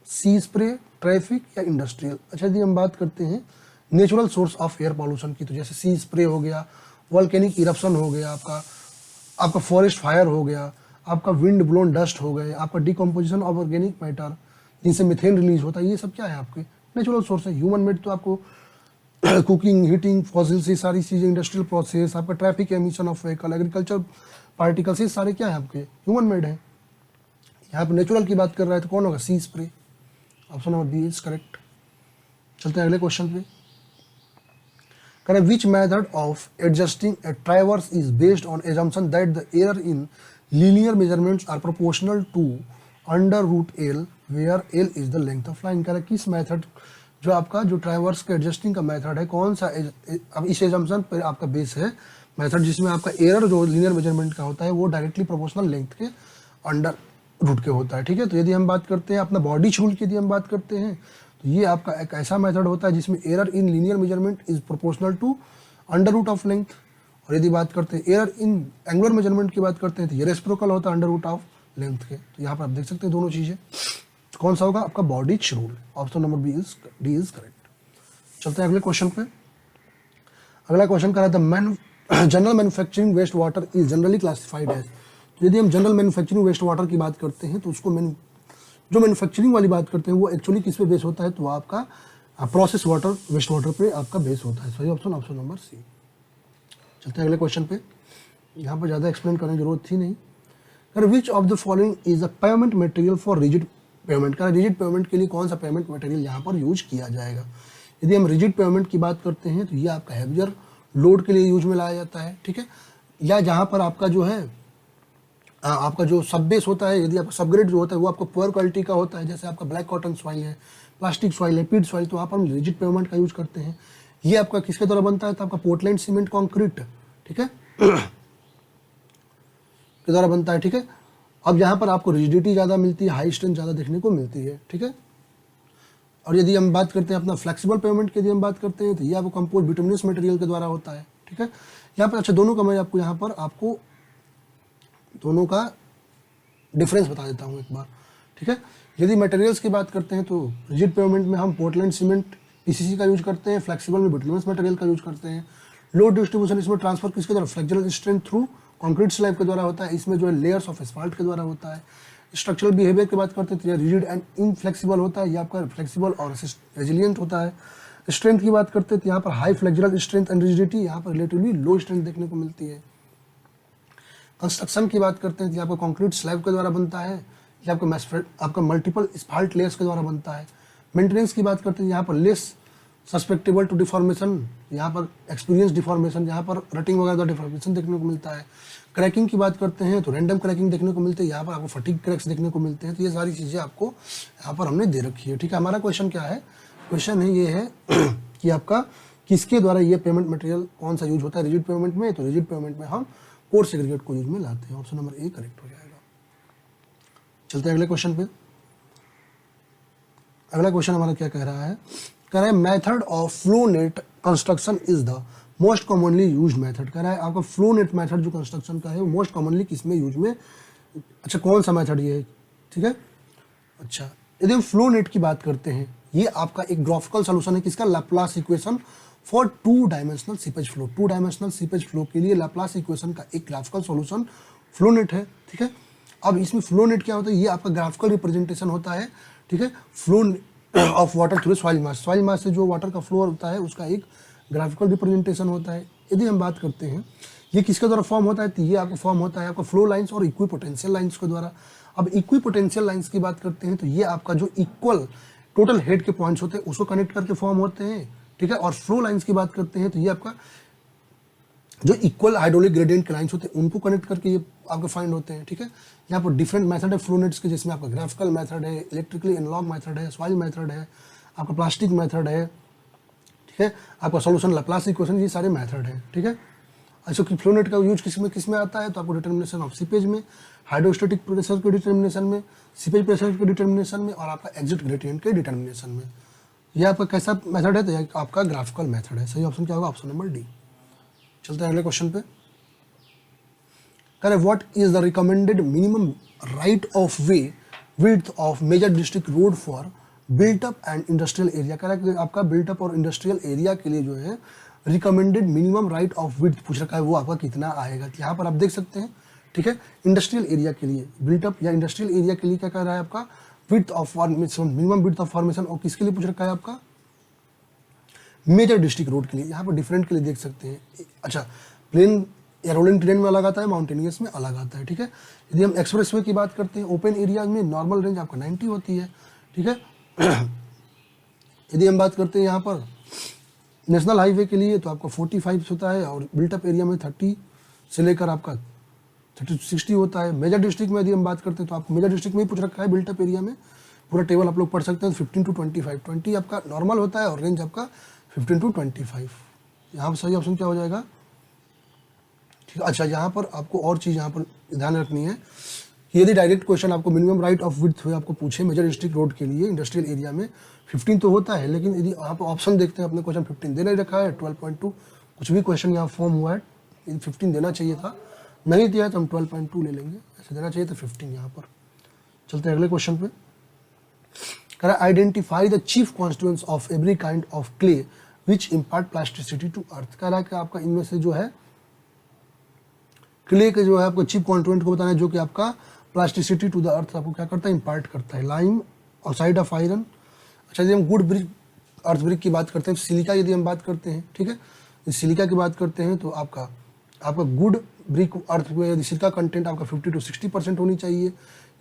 सी स्प्रे, ट्रैफिक या इंडस्ट्रियल। अच्छा, यदि हम बात करते हैं natural source of air pollution की, तो जैसे सी स्प्रे हो गया, वॉल्केनिक इरप्शन हो गया, आपका फॉरेस्ट फायर हो गया, आपका विंड ब्लोन डस्ट हो गए, आपका डिकम्पोजिशन ऑफ ऑर्गेनिक मैटर जिनसे मिथेन रिलीज होता है, ये सब क्या है आपके नेचुरल सोर्स है। ह्यूमन मेड तो आपको कुकिंग, हीटिंग, फॉसिल से सारी चीज़ें, इंडस्ट्रियल प्रोसेस, आपका traffic emission of vehicle, agriculture particles, ये सारे क्या है आपके ह्यूमन मेड है। यहाँ पर नेचुरल की बात कर रहा है तो कौन होगा, sea spray. Option number B is correct. चलते हैं अगले क्वेश्चन पे। करें which method of adjusting a traverse is based on assumption that the error in linear measurements are proportional to under root L where L is the length of line. कह रहा है किस method जो आपका जो traverse का adjusting का method है कौन सा, अब इस एजम्पशन पर आपका बेस है मेथड जिसमें आपका एरर जो लीनियर मेजरमेंट का होता है वो डायरेक्टली प्रोपोर्शनल लेंथ के अंडर रूट के होता है। ठीक है, तो यदि हम बात करते हैं अपना बॉडी रूल की यदि हम बात करते हैं तो ये आपका एक ऐसा मेथड होता है जिसमें error in linear measurement is proportional to under root of length, और यदि बात करते हैं एरर इन एंगुलर मेजरमेंट की बात करते हैं तो ये रेसिप्रोकल होता है अंडर रूट ऑफ लेंथ के। तो यहाँ पर आप देख सकते हैं दोनों चीज़ें, कौन सा होगा आपका body rule. Option number D is correct. चलते हैं अगले क्वेश्चन पे। अगला क्वेश्चन करा the general manufacturing waste water is generally classified as. तो यदि हम जनरल मैन्युफैक्चरिंग वेस्ट वाटर की बात करते हैं तो उसको जो मैन्युफैक्चरिंग वाली बात करते हैं वो एक्चुअली किस पे बेस होता है, तो आपका प्रोसेस वाटर वेस्ट वाटर पे आपका बेस होता है। सही ऑप्शन नंबर सी। चलते हैं अगले क्वेश्चन पे। यहाँ पर ज़्यादा एक्सप्लेन करने की जरूरत थी नहीं। कर विच of the following is a payment material for rigid payment, कर रिजिड पेमेंट के लिए कौन सा पेमेंट मटेरियल यहाँ पर यूज किया जाएगा। यदि हम रिजिड पेमेंट की बात करते हैं तो ये आपका हेवियर लोड के लिए यूज में लाया जाता है, ठीक है, या जहाँ पर आपका जो है आपका जो सब बेस होता है, यदि आपका सबग्रेड जो होता है वो आपको पुअर क्वालिटी का होता है, जैसे आपका ब्लैक कॉटन सॉइल है, प्लास्टिक सॉइल है, पीट सॉइल, तो आप हम रिजिड पेमेंट का यूज करते हैं। ये आपका किसके द्वारा बनता है, तो आपका पोर्टलैंड सीमेंट कॉन्क्रीट, ठीक है, के द्वारा बनता है, ठीक है। अब यहाँ पर आपको रिजिडिटी ज़्यादा मिलती है, हाई स्ट्रेंथ ज़्यादा देखने को मिलती है, ठीक है। और यदि हम बात करते हैं अपना फ्लेक्सिबल पेमेंट की, यदि हम बात करते हैं तो ये आपको कंपोज बिटुमिनस मटेरियल के द्वारा होता है, ठीक है। यहाँ पर अच्छा दोनों का मैं आपको यहाँ पर आपको दोनों का डिफरेंस बता देता हूँ एक बार, ठीक है। यदि मटेरियल्स की बात करते हैं तो रिजिड पेमेंट में हम पोर्टलैंड सीमेंट पीसीसी का यूज करते हैं, फ्लेक्सिबल में बिटुमिनस मटेरियल का यूज करते हैं। लोड डिस्ट्रीब्यूशन इसमें ट्रांसफर किसके द्वारा, flexural strength through concrete slab के द्वारा होता है, इसमें जो है लेयर्स ऑफ एस्फाल्ट के द्वारा होता है। स्ट्रक्चरल बिहेवियर की बात करते हैं तो ये रिजिड एंड इनफ्लेक्सिबल होता है, ये आपका फ्लेक्सिबल और रेजिलियंट होता है। स्ट्रेंथ की बात करते हैं तो यहाँ पर high flexural strength and rigidity, यहाँ पर रिलेटिवली लो स्ट्रेंथ देखने को मिलती है। कंस्ट्रक्शन की बात करते हैं तो आपका कंक्रीट स्लैब के द्वारा बनता है, ये आपका मल्टीपल स्पाल्ट लेयर्स के द्वारा बनता है। मेंटेनेंस की बात करते हैं यहाँ पर लेस सस्पेक्टेबल टू डिफॉर्मेशन, यहाँ पर एक्सपीरियंस डिफॉर्मेशन, यहाँ पर रटिंग वगैरह डिफॉर्मेशन देखने को मिलता है। क्रैकिंग की बात करते हैं तो रैंडम क्रैकिंग देखने को मिलते हैं, यहाँ पर आपको फटीग क्रैक्स देखने को मिलते हैं। तो ये सारी चीज़ें आपको यहाँ पर हमने दे रखी है, ठीक है। हमारा क्वेश्चन क्या है, क्वेश्चन है ये है कि आपका किसके द्वारा ये पेमेंट मटेरियल कौन सा यूज होता है रिजिड पेमेंट में, तो रिजिड पेमेंट में हम पोर्ट सेग्रीगेट को यूज में लाते हैं। ऑप्शन नंबर ए करेक्ट हो जाएगा। चलते हैं अगले क्वेश्चन पे। अगला क्वेश्चन हमारा क्या कह रहा है, कह रहा है method of flow net construction is the most commonly used method. कह रहा है आपका फ्लो नेट मेथड जो कंस्ट्रक्शन का है वो मोस्ट कॉमनली किसमें यूज में, अच्छा कौन सा मेथड ये है, ठीक है। अच्छा यदि हम फ्लो नेट की बात करते हैं, ये आपका एक ग्राफिकल सोल्यूशन है किसका, Laplace equation for two dimensional seepage flow. Two dimensional seepage flow के लिए लैप्लास इक्वेशन का एक ग्राफिकल सॉल्यूशन फ्लो नेट है, ठीक है। अब इसमें फ्लो नेट क्या होता है, ये आपका ग्राफिकल रिप्रेजेंटेशन होता है, ठीक है, flow of water through soil mass. Soil मास से जो वाटर का फ्लो होता है उसका एक ग्राफिकल रिप्रेजेंटेशन होता है। यदि हम बात करते हैं ये किसके द्वारा फॉर्म होता है, तो ये आपका फॉर्म होता है आपका फ्लो लाइंस और इक्वी पोटेंशियल लाइंस के द्वारा। अब इक्वी पोटेंशियल लाइंस की बात करते हैं तो ये आपका जो इक्वल टोटल हेड के पॉइंट्स होते हैं उसको कनेक्ट करके फॉर्म होते हैं, ठीक है। और फ्लो लाइंस की बात करते हैं तो ये आपका जो इक्वल हाइड्रोलिक ग्रेडियंट के लाइंस होते हैं उनको कनेक्ट करके ये आपके फाइंड होते हैं, ठीक है। यहाँ पर डिफरेंट मेथड है फ्लो नेट्स के, जिसमें आपका ग्राफिकल मेथड है, इलेक्ट्रिकली एनालॉग मेथड है, सॉइल मेथड है, आपका प्लास्टिक मेथड है, ठीक है, आपका सॉल्यूशन लैप्लास इक्वेशन, ये सारे मेथड है, ठीक है। अच्छा कि फ्लो नेट का यूज किसमें आता है, तो आपको डिटर्मिनेशन ऑफ सीपेज में, हाइड्रोस्टेटिक प्रेशर के डिटर्मिनेशन में, सीपेज प्रेशर के डिटर्मिनेशन में और आपका एग्जिट ग्रेडियंट के डिटर्मिनेशन में। ये आपका कैसा मेथड है, तो ये आपका ग्राफिकल मेथड है। सही ऑप्शन क्या होगा, ऑप्शन नंबर डी। चलते हैं अगले क्वेश्चन पे। करें what is the recommended minimum right of way width of major district road for built up and industrial area. कह रहा है आपका बिल्ट अप और इंडस्ट्रियल एरिया के लिए जो है recommended minimum right of width पूछ रखा है, वो आपका कितना आएगा। तो यहाँ पर आप देख सकते हैं, ठीक है, इंडस्ट्रियल एरिया के लिए बिल्ट अप या इंडस्ट्रियल एरिया के लिए क्या कह रहा है आपका width of formation, minimum width of formation, और किसके लिए पूछ रखा है आपका मेजर डिस्ट्रिक्ट रोड के लिए। यहाँ पर डिफरेंट के लिए देख सकते हैं। अच्छा प्लेन या रोलिंग टेरेन में अलग आता है, माउंटेनियस में अलग आता है, ठीक है। यदि हम एक्सप्रेस वे की बात करते हैं, ओपन एरियाज में नॉर्मल रेंज आपका 90 होती है, ठीक है। यदि हम बात करते हैं यहाँ पर नेशनल हाईवे के लिए तो आपका 45 होता है, और बिल्टअप एरिया में 30 से लेकर आपका 30-60 होता है। मेजर डिस्ट्रिक्ट में यदि हम बात करते हैं तो आपको मेजर डिस्ट्रिक्ट में ही पूछ रखा है बिल्टअप एरिया में, पूरा टेबल आप लोग पढ़ सकते हैं। 15 to 25, 20 आपका नॉर्मल होता है और रेंज आपका 15 to 25। यहाँ पर सही ऑप्शन क्या हो जाएगा, ठीक है। अच्छा यहाँ पर आपको और चीज़ यहाँ पर ध्यान रखनी है कि यदि डायरेक्ट क्वेश्चन आपको मिनिमम राइट ऑफ विड्थ हुए आपको पूछे मेजर डिस्ट्रिक्ट रोड के लिए इंडस्ट्रियल एरिया में 15 तो होता है, लेकिन यदि आप ऑप्शन देखते हैं अपने क्वेश्चन 15 देने रखा है, 12.2 कुछ भी क्वेश्चन यहाँ फॉर्म हुआ है, यदि 15 देना चाहिए था, नहीं दिया है तो हम 12.2 ले लेंगे, ऐसे देना चाहिए तो 15 यहाँ पर। चलते हैं अगले क्वेश्चन पे। कह रहा है identify the chief constituents of every kind of clay which impart plasticity to earth. कह रहा है कि आपका इनमें से जो है क्ले के जो है आपको चीफ कॉन्स्टिट्यूएंट को बताना है जो कि आपका प्लास्टिसिटी टू द अर्थ आपको क्या करता है, इम्पार्ट करता है। Lime, oxide of iron. अच्छा यदि हम गुड ब्रिक अर्थ ब्रिक की बात करते हैं, सिलिका यदि हम बात करते हैं, ठीक है, इस सिलिका की बात करते हैं तो आपका गुड ब्रिक अर्थ में यदि सिलिका कंटेंट आपका 50 to 60% होनी चाहिए।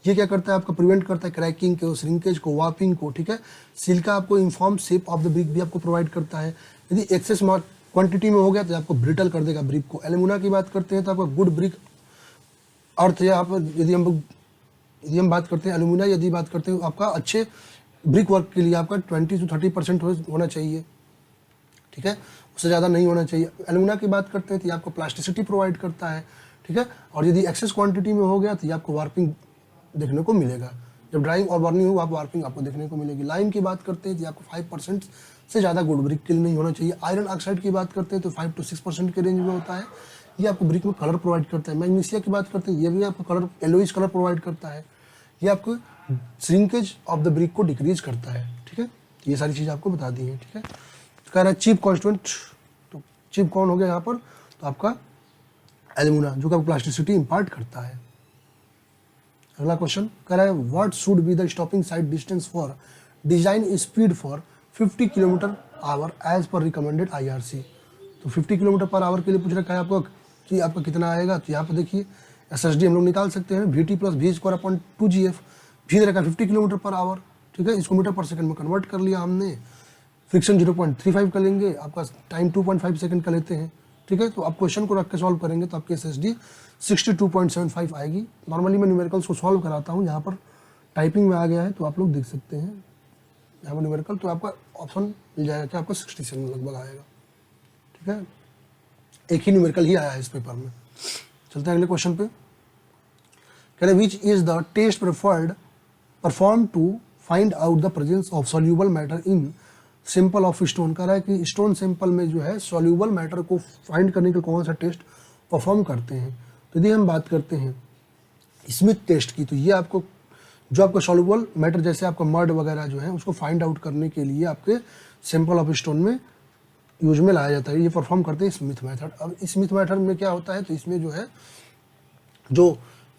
ये क्या करता है, आपका प्रिवेंट करता है क्रैकिंग को, श्रिंकेज को, वार्पिंग को, ठीक है। सिलिका आपको uniform shape of the brick भी आपको प्रोवाइड करता है। यदि एक्सेस क्वांटिटी में हो गया तो आपको ब्रिटल कर देगा ब्रिक को। एल्यूमिना की बात करते हैं तो आपका गुड ब्रिक अर्थ, या आप यदि हम बात करते हैं एल्यूमिना, यदि बात करते हैं आपका अच्छे ब्रिक वर्क के लिए आपका 20 to 30% होना चाहिए, ठीक है, उससे ज़्यादा नहीं होना चाहिए। एल्यूमिना की बात करते हैं तो ये आपको प्लास्टिसिटी प्रोवाइड करता है, ठीक है। और यदि एक्सेस क्वांटिटी में हो गया तो ये आपको वार्पिंग देखने को मिलेगा। जब ड्राइंग और बर्निंग हो आप वार्पिंग आपको देखने को मिलेगी। लाइम की बात करते हैं तो आपको 5% से ज़्यादा गुड ब्रिक के लिए नहीं होना चाहिए। आयरन ऑक्साइड की बात करते हैं तो 5 to 6% के रेंज में होता है। ये आपको ब्रिक में कलर प्रोवाइड करता है। मैग्नीशिया की बात करते हैं, ये भी आपको कलर येलोइश कलर प्रोवाइड करता है। ये आपको श्रिंकेज ऑफ द ब्रिक को डिक्रीज करता है, ठीक है। ये सारी चीज़ आपको बता दी है, ठीक है। तो कह रहा है चीप कॉन्स्टिट्यूएंट, तो चीप कौन हो गया यहाँ पर, तो आपका एल्यूमिना, जो कि आपको प्लास्टिसिटी इम्पार्ट करता है। अगला क्वेश्चन कह रहा है what should be the stopping side distance for design speed for 50 km/h as per recommended IRC। तो 50 km/h के लिए पूछ रखा है आपको कि आपका कितना आएगा। तो यहाँ पर देखिए SSD हम लोग निकाल सकते हैं, VT + V² 2GF। भी दे रखा है 50 km/h, ठीक है। इसको मीटर पर सेकंड में कन्वर्ट कर लिया हमने। फ्रिक्शन 0.35 का लेंगे, आपका टाइम 2.5 सेकंड का लेते हैं, ठीक है। तो आप क्वेश्चन को रख के सॉल्व करेंगे तो आपकी SSD 62.75 आएगी। नॉर्मली मैं न्यूमेरिकल्स को सॉल्व कराता हूँ, यहाँ पर टाइपिंग में आ गया है तो आप लोग देख सकते हैं यहाँ पर न्यूमेरिकल, तो आपका ऑप्शन मिल जाएगा कि आपको 67 लगभग आएगा, ठीक है। एक ही न्यूमेरिकल ही आया है इस पेपर में। चलते हैं अगले क्वेश्चन पे। कह रहे which is the test perform to find out the presence of soluble matter in sample of stone. कह रहा है कि स्टोन सैंपल में जो है सॉल्यूबल मैटर को फाइंड करने का कौन सा टेस्ट परफॉर्म करते हैं। तो यदि हम बात करते हैं स्मिथ टेस्ट की, तो ये आपको जो आपका सॉल्यूबल मैटर जैसे आपका मड वगैरह जो है उसको फाइंड आउट करने के लिए आपके सैंपल ऑफ स्टोन में यूज में लाया जाता है। ये परफॉर्म करते हैं स्मिथ मेथड। अब स्मिथ मेथड में क्या होता है, तो इसमें जो है जो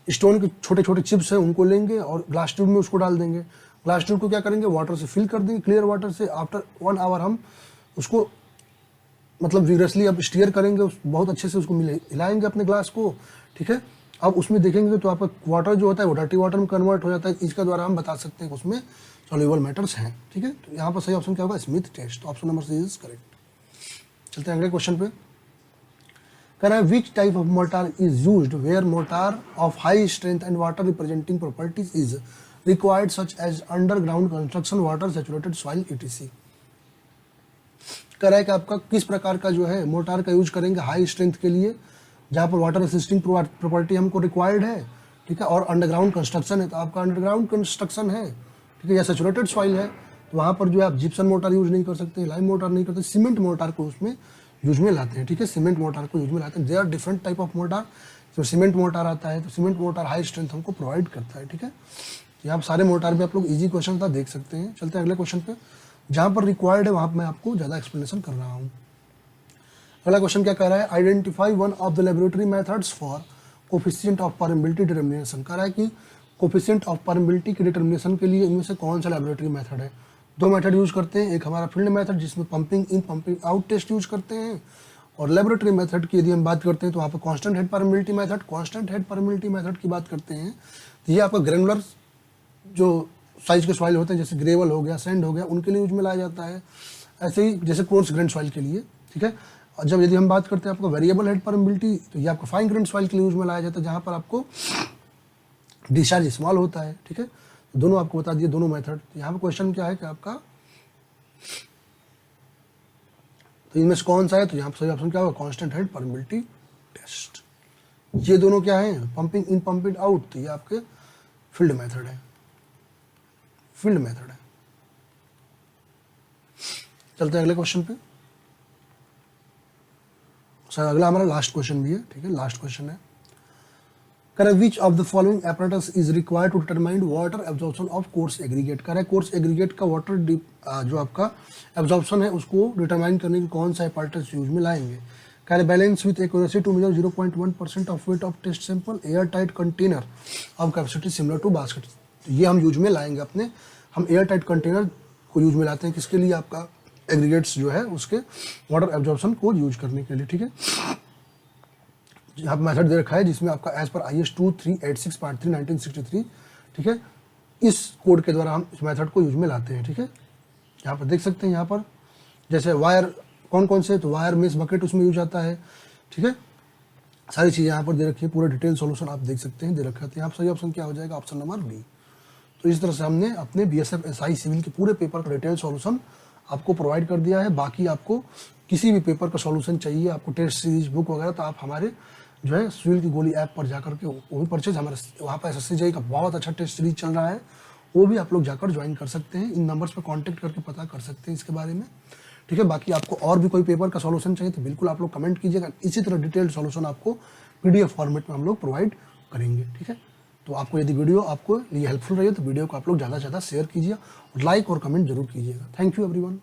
स्टोन के छोटे छोटे चिप्स हैं उनको लेंगे और ग्लास ट्यूब में उसको डाल देंगे। ग्लास ट्यूब को क्या करेंगे, वाटर से फिल कर देंगे, क्लियर वाटर से। आफ्टर 1 आवर हम उसको मतलब विगरसली अब स्टीयर करेंगे, बहुत अच्छे से उसको हिलाएंगे अपने ग्लास को, ठीक है। अब उसमें देखेंगे तो आपका वाटर जो होता है वो डर्टी वाटर में कन्वर्ट हो जाता है। इसके द्वारा हम बता सकते हैं कि उसमें सॉल्यूबल मैटर्स हैं, ठीक है। तो यहाँ पर सही ऑप्शन क्या होगा, Smith test. Option number C is correct. चलते हैं अगले क्वेश्चन पे। कह रहा है which type of mortar is used where mortar of high strength and water representing properties is required such as underground construction, water saturated soil ETC। कह रहा है कि आपका किस प्रकार का जो है मोर्टार का यूज करेंगे हाई स्ट्रेंथ के लिए, जहाँ पर वाटर रेसिस्टिंग प्रॉपर्टी हमको रिक्वायर्ड है, ठीक है, और अंडरग्राउंड कंस्ट्रक्शन है। तो आपका अंडरग्राउंड कंस्ट्रक्शन है, ठीक है, या सैचुरेटेड सॉइल है, तो वहाँ पर जो है आप जिप्सन मोर्टार यूज नहीं कर सकते, लाइम मोर्टार नहीं करते, सीमेंट मोर्टार को उसमें यूज में लाते हैं, ठीक है। सीमेंट मोर्टार को यूज में लाते हैं। There are different type of mortar. जो सीमेंट मोर्टार आता है तो सीमेंट मोर्टार हाई स्ट्रेंथ हमको प्रोवाइड करता है, ठीक है। यहाँ सारे मोर्टार में आप लोग ईजी क्वेश्चन था देख सकते हैं। चलते हैं अगले क्वेश्चन पे। जहाँ पर रिक्वायर्ड है वहाँ पर मैं आपको ज़्यादा एक्सप्लेनेशन कर रहा हूँ। अगला क्वेश्चन क्या कह रहा है, identify one of the laboratory methods for coefficient of permeability determination. कह रहा है कि कोफिशिएंट ऑफ परमिबिलिटी के डिटर्मिनेशन के लिए इनमें से कौन सा लेबोरेटरी मेथड है। दो मेथड यूज करते हैं, एक हमारा फील्ड मेथड जिसमें pumping in pumping out test use करते हैं, और लेबोरेटरी मेथड की यदि हम बात करते हैं तो वहाँ पर constant head permeability method. Constant head permeability method की बात करते हैं तो ये आपका ग्रेनुलर जो साइज के सॉइल होते हैं जैसे ग्रेवल हो गया, सैंड हो गया, उनके लिए यूज में लाया जाता है। ऐसे ही जैसे कोर्स ग्रेन सॉइल के लिए, ठीक है। और जब यदि हम बात करते हैं आपको वेरिएबल हेड परमिबिलिटी, तो ये आपको फाइन ग्रेन सॉइल के लिए यूज में लाया जाता है, जहाँ पर आपको डिस्चार्ज स्मॉल होता है, ठीक है। दोनों आपको बता दिए दोनों मेथड। यहाँ पर क्वेश्चन क्या है कि आपका तो इनमें से कौन सा है, तो यहाँ पर सही ऑप्शन क्या होगा, कांस्टेंट हेड परमिबिलिटी टेस्ट। ये दोनों क्या है, पंपिंग इन पंपिंग आउट, तो ये आपके फील्ड मेथड है, फील्ड मेथड है। चलते हैं अगले क्वेश्चन पे। सर अगला हमारा लास्ट क्वेश्चन भी है, ठीक है, लास्ट क्वेश्चन है। करें which of the following apparatus is required to determine water absorption of coarse aggregate. करें कोर्स एग्रीगेट का वाटर जो आपका एब्जॉर्प्शन है उसको डिटरमाइन करने के कौन सा apparatus यूज में लाएंगे। करें balance with accuracy to measure 0.1% of weight of test sample, air tight container of capacity similar to basket. तो ये हम यूज में लाएंगे अपने, हम एयर टाइट कंटेनर को यूज में लाते हैं किसके लिए, आपका एग्रीगेट्स जो है उसके वाटर एब्जॉर्प्शन को यूज करने के लिए, ठीक है। यहाँ पर मेथड दे रखा है जिसमें आपका एज पर IS 2386 पार्ट 3 1963, ठीक है, इस कोड के द्वारा हम इस मेथड को यूज में लाते हैं, ठीक है। यहाँ पर देख सकते हैं, यहाँ पर जैसे वायर कौन कौन से, तो वायर मेश बकेट उसमें यूज आता है, ठीक है। सारी चीज़ें यहाँ पर दे रखी है, पूरा डिटेल सॉल्यूशन आप देख सकते हैं, दे रखा है। यहाँ पर सही ऑप्शन क्या हो जाएगा, ऑप्शन नंबर डी। तो इस तरह से हमने अपने BSF SI सिविल के पूरे पेपर का डिटेल सॉल्यूशन आपको प्रोवाइड कर दिया है। बाकी आपको किसी भी पेपर का सॉल्यूशन चाहिए, आपको टेस्ट सीरीज बुक वगैरह, तो आप हमारे जो है सिविल की गोली ऐप पर जाकर के वो भी परचेज, हमारे वहाँ पर SSCGI का बहुत अच्छा टेस्ट सीरीज चल रहा है, वो भी आप लोग जाकर ज्वाइन कर सकते हैं। इन नंबर्स पर कांटेक्ट करके पता कर सकते हैं इसके बारे में, ठीक है। बाकी आपको और भी कोई पेपर का सॉल्यूशन चाहिए तो बिल्कुल आप लोग कमेंट कीजिएगा, इसी तरह डिटेल्ड सॉल्यूशन आपको PDF फॉर्मेट में हम लोग प्रोवाइड करेंगे, ठीक है। तो आपको यदि वीडियो आपको लिए हेल्पफुल रही है तो वीडियो को आप लोग ज़्यादा से ज़्यादा शेयर कीजिए और लाइक और कमेंट जरूर कीजिएगा। Thank you everyone.